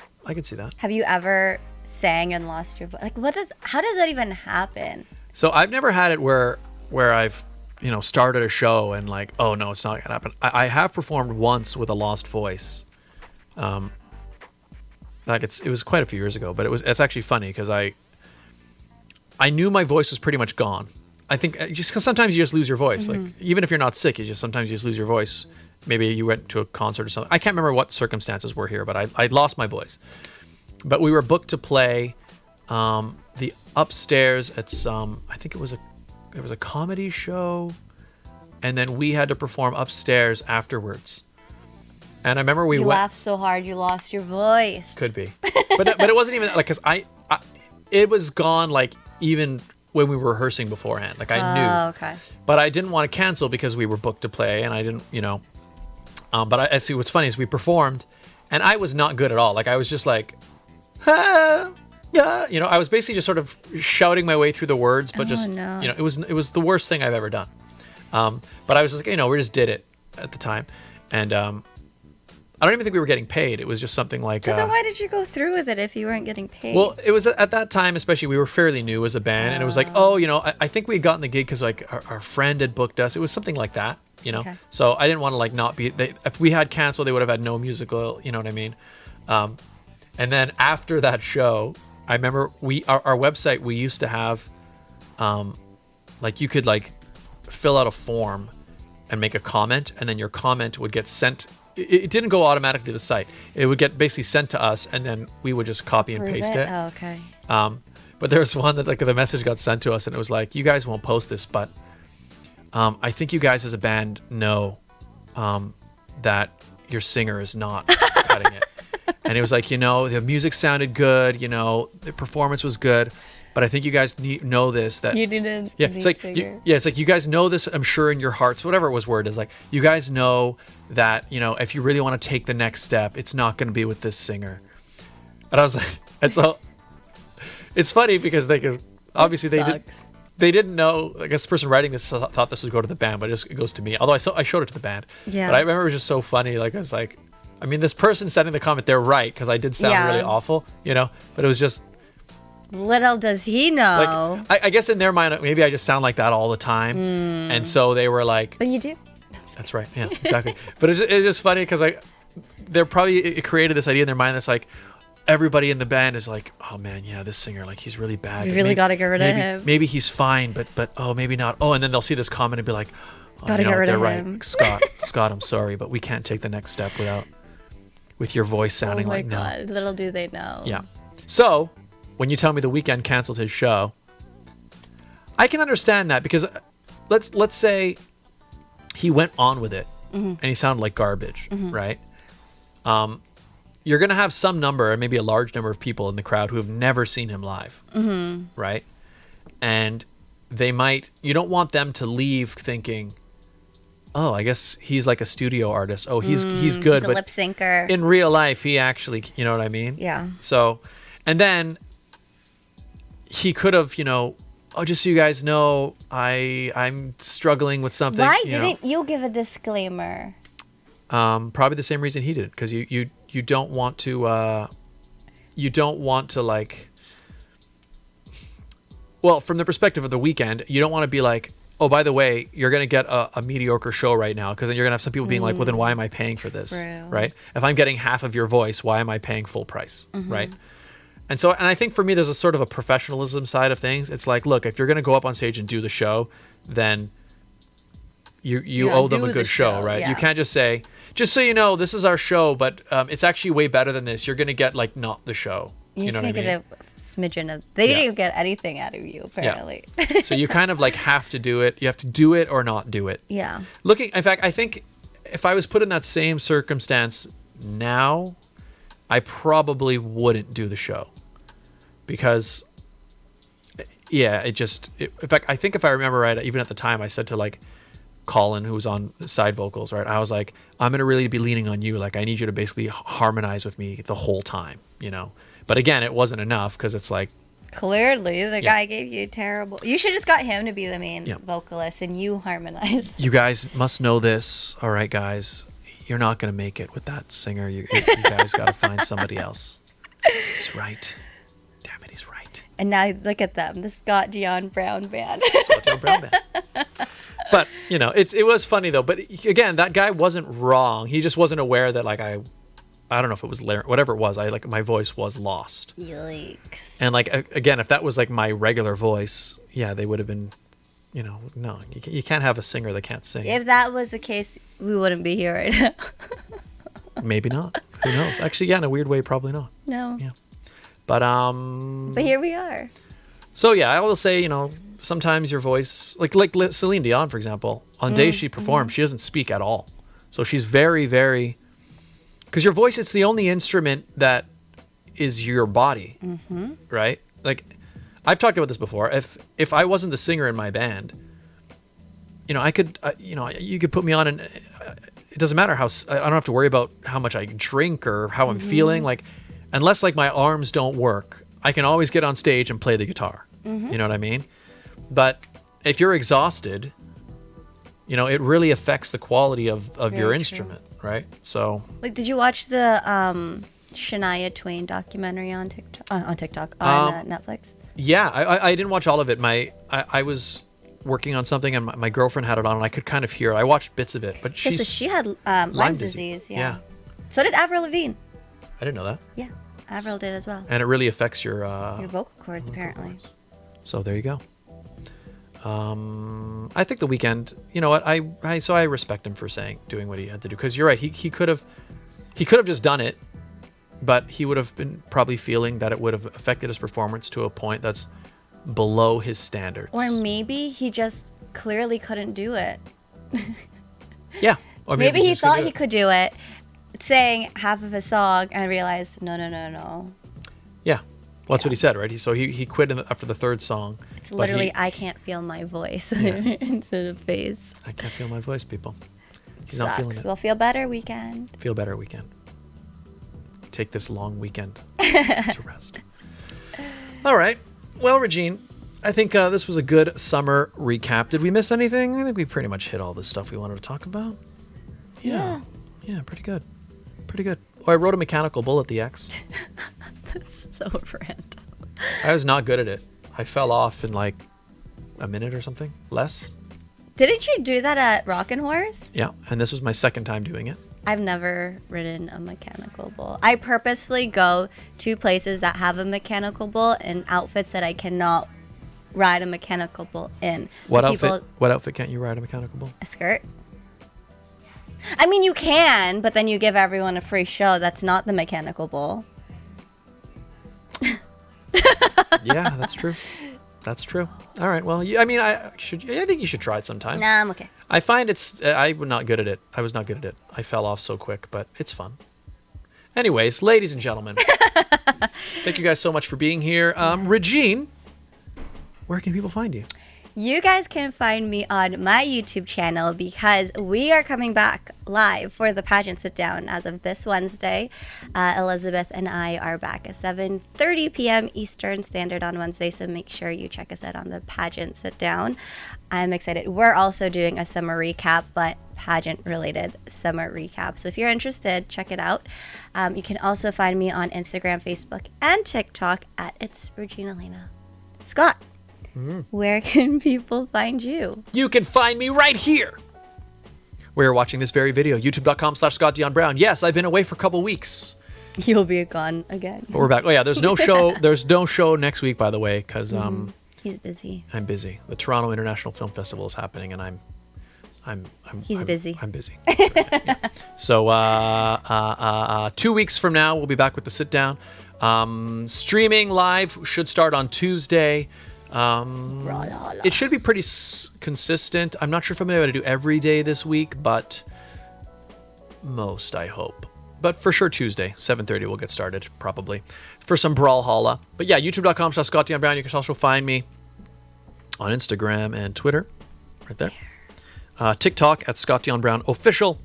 Have you ever sang and lost your voice? Like, how does that even happen? So I've never had it where I've started a show and like, oh no, it's not gonna happen. I have performed once with a lost voice. It was quite a few years ago, but it's actually funny because I knew my voice was pretty much gone. I think just because sometimes you just lose your voice. Like even if you're not sick, sometimes you just lose your voice. Maybe you went to a concert or something. I can't remember what circumstances were here, but I'd lost my voice. But we were booked to play the upstairs at some, I think it was a comedy show, and then we had to perform upstairs afterwards. And I remember you laughed so hard you lost your voice. Could be, but it wasn't even like, because it was gone like even when we were rehearsing beforehand. Like I knew. Oh, okay. But I didn't want to cancel because we were booked to play, and I didn't, But I see what's funny is we performed, and I was not good at all. Like I was just like, ah, yeah, I was basically just sort of shouting my way through the words, but it was the worst thing I've ever done. But I was just like, we just did it at the time, and I don't even think we were getting paid. It was just something like. So then why did you go through with it if you weren't getting paid? Well, it was at that time, especially we were fairly new as a band, and it was like, I think we had gotten the gig because like our friend had booked us. It was something like that, Okay. So I didn't want to like not be. If we had canceled, they would have had no musical. You know what I mean? And then after that show, I remember our website, we used to have, like you could like fill out a form and make a comment, and then your comment would get sent. It didn't go automatically to the site. It would get basically sent to us, and then we would just copy and paste it. Oh, okay. But there was one that like the message got sent to us, and it was like, you guys won't post this, but I think you guys as a band know that your singer is not cutting it. And it was like, the music sounded good, the performance was good, but I think you guys know this, that you didn't. Yeah, it's like it's like you guys know this. I'm sure in your hearts, whatever it was, word is like you guys know that if you really want to take the next step, it's not going to be with this singer. And I was like, and so it's funny because they could obviously they didn't know. I guess the person writing this thought this would go to the band, but it goes to me. Although I showed it to the band. Yeah. But I remember it was just so funny. Like I was like, I mean, this person sending the comment, they're right because I did sound really awful, But it was just. Little does he know. Like, I guess in their mind, maybe I just sound like that all the time, and so they were like. But you do. No, that's right. Yeah, exactly. But it's just funny because they're probably it created this idea in their mind that's like. Everybody in the band is like, oh man, yeah, this singer, like he's really bad. You really got to get rid of him. Maybe he's fine, but oh, maybe not. Oh, and then they'll see this comment and be like, oh, gotta get rid of him. Right. Scott, I'm sorry, but we can't take the next step with your voice sounding like no. Oh my God, little do they know. Yeah. So when you tell me the Weeknd canceled his show, I can understand that because let's say he went on with it and he sounded like garbage, right? You're going to have some number, and maybe a large number of people in the crowd who have never seen him live, right? And you don't want them to leave thinking, oh, I guess he's like a studio artist. Oh, he's good. He's a lip syncer. In real life, he actually, you know what I mean? Yeah. So, and then he could have, oh, just so you guys know, I'm struggling with something. Why didn't you give a disclaimer? Probably the same reason he did, because you don't want to like, well, from the perspective of the Weeknd, you don't want to be like, oh, by the way, you're going to get a mediocre show right now, because then you're going to have some people being like, well, then why am I paying for this? True. Right? If I'm getting half of your voice, why am I paying full price? Right? And I think for me, there's a sort of a professionalism side of things. It's like, look, if you're going to go up on stage and do the show, then you owe them a good show, right? Yeah. You can't just say, just so you know, this is our show, but it's actually way better than this. You're going to get like not the show. You know just need to get a smidgen of. They didn't even get anything out of you, apparently. Yeah. So you kind of like have to do it. You have to do it or not do it. Yeah. In fact, I think if I was put in that same circumstance now, I probably wouldn't do the show, because in fact, I think if I remember right, even at the time I said to like Colin, who was on side vocals, right? I was like, I'm going to really be leaning on you. Like, I need you to basically harmonize with me the whole time, you know? But again, it wasn't enough because it's like, Clearly, the guy gave you terrible. You should have just got him to be the main vocalist and you harmonize. you guys must know this. All right, guys, you're not going to make it with that singer. You guys got to find somebody else. He's right. Damn it, he's right. And now look at them, the Scott Dion Brown band. Scott Dion Brown band. But, you know, it was funny, though. But, again, that guy wasn't wrong. He just wasn't aware that, like, I don't know if it was whatever it was. My voice was lost. Yikes. And, like, again, if that was, like, my regular voice, yeah, they would have been, you know, no. You can't have a singer that can't sing. If that was the case, we wouldn't be here right now. Maybe not. Who knows? Actually, yeah, in a weird way, probably not. No. Yeah. But here we are. So, yeah, I will say, you know, sometimes your voice, like Celine Dion, for example, on days she performs, she doesn't speak at all. So she's very, very, because your voice, it's the only instrument that is your body, right? Like, I've talked about this before. If I wasn't the singer in my band, you know, I could, you know, you could put me on and it doesn't matter how, I don't have to worry about how much I drink or how I'm feeling. Like, unless like my arms don't work, I can always get on stage and play the guitar. You know what I mean? But if you're exhausted, you know, it really affects the quality of your instrument, right? So, like, did you watch the Shania Twain documentary on TikTok? On Netflix? Yeah, I didn't watch all of it. I was working on something and my girlfriend had it on and I could kind of hear it. I watched bits of it, but so she had Lyme disease. Yeah. So did Avril Lavigne. I didn't know that. Yeah, Avril did as well. And it really affects your vocal cords, apparently. So there you go. I think the Weeknd, you know what, I respect him for doing what he had to do, because you're right, he could have just done it, but he would have been probably feeling that it would have affected his performance to a point that's below his standards. Or maybe he just clearly couldn't do it. Yeah. Or maybe he thought he could do it, sang half of a song and realized, no. Yeah. Well, that's what he said, right? He quit after the third song. It's literally, I can't feel my voice instead of face. I can't feel my voice, people. He's Sucks. not feeling it. We'll feel better weekend. Feel better weekend. Take this long weekend to rest. All right. Well, Regine, I think this was a good summer recap. Did we miss anything? I think we pretty much hit all the stuff we wanted to talk about. Yeah, pretty good. Oh, I rode a mechanical bull at the X. That's so random. I was not good at it. I fell off in like a minute or something, less. Didn't you do that at Rockin' Horse? Yeah, and this was my second time doing it. I've never ridden a mechanical bull. I purposefully go to places that have a mechanical bull in outfits that I cannot ride a mechanical bull in. What outfit can't you ride a mechanical bull? A skirt. I mean, you can, but then you give everyone a free show. That's not the mechanical bull. Yeah, that's true. All right. Well, I think you should try it sometime. Nah, I'm okay. I find I was not good at it. I fell off so quick, but it's fun. Anyways, ladies and gentlemen, thank you guys so much for being here. Regine, where can people find you? You guys can find me on my YouTube channel because we are coming back live for the pageant sit down as of this Wednesday. Elizabeth and I are back at 7:30 p.m. Eastern Standard on Wednesday, so make sure you check us out on the pageant sit down. I'm excited. We're also doing a summer recap, but pageant related summer recap. So if you're interested, check it out. You can also find me on Instagram, Facebook, and TikTok at It's Regine Alaina. Scott. Where can people find you? You can find me right here. Where you're watching this very video, youtube.com/Scott Dion Brown. Yes, I've been away for a couple weeks. You'll be gone again. But we're back. Oh yeah, there's no show. There's no show next week, by the way, because he's busy. I'm busy. The Toronto International Film Festival is happening, and I'm busy. I'm busy. Yeah. So 2 weeks from now, we'll be back with the sit down. Streaming live should start on Tuesday. It should be pretty consistent. I'm not sure if I'm going to be able to do every day this week, but most, I hope. But for sure, Tuesday, 7:30, we'll get started, probably, for some Brawlhalla. But yeah, youtube.com/Scott Dion Brown. You can also find me on Instagram and Twitter, right there. TikTok at Scott Dion Brown Official.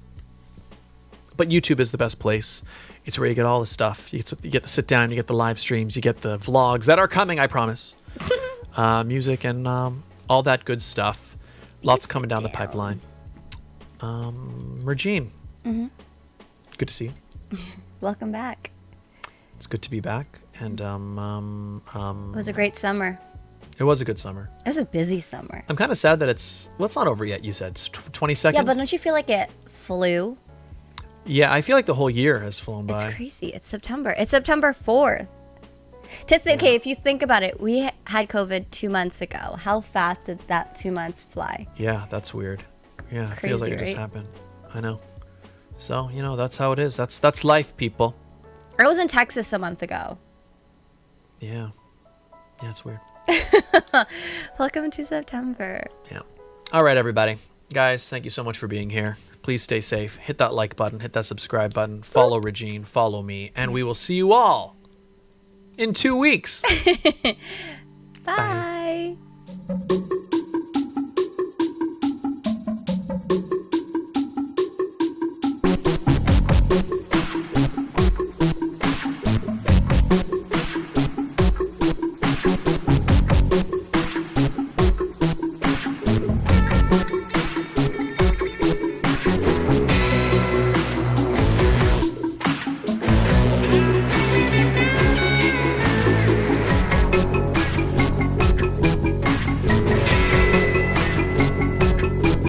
But YouTube is the best place. It's where you get all the stuff. You get the sit down, you get the live streams, you get the vlogs that are coming, I promise. Music and all that good stuff. Lots coming down the pipeline. Regine. Mm-hmm. Good to see you. Welcome back. It's good to be back. And It was a great summer. it was a good summer. It was a busy summer. I'm kind of sad that it's not over yet, you said. It's 22nd? Yeah, but don't you feel like it flew? Yeah, I feel like the whole year has flown by. It's crazy. It's September. It's September 4th. Okay, if you think about it, we had COVID 2 months ago. How fast did that 2 months fly? Yeah, that's weird. Yeah, it Crazy, feels like it right? just happened. I know. So, that's how it is. That's life, people. I was in Texas a month ago. Yeah. Yeah, it's weird. Welcome to September. Yeah. All right, everybody. Guys, thank you so much for being here. Please stay safe. Hit that like button. Hit that subscribe button. Follow Regine. Follow me. And we will see you all in 2 weeks. Bye.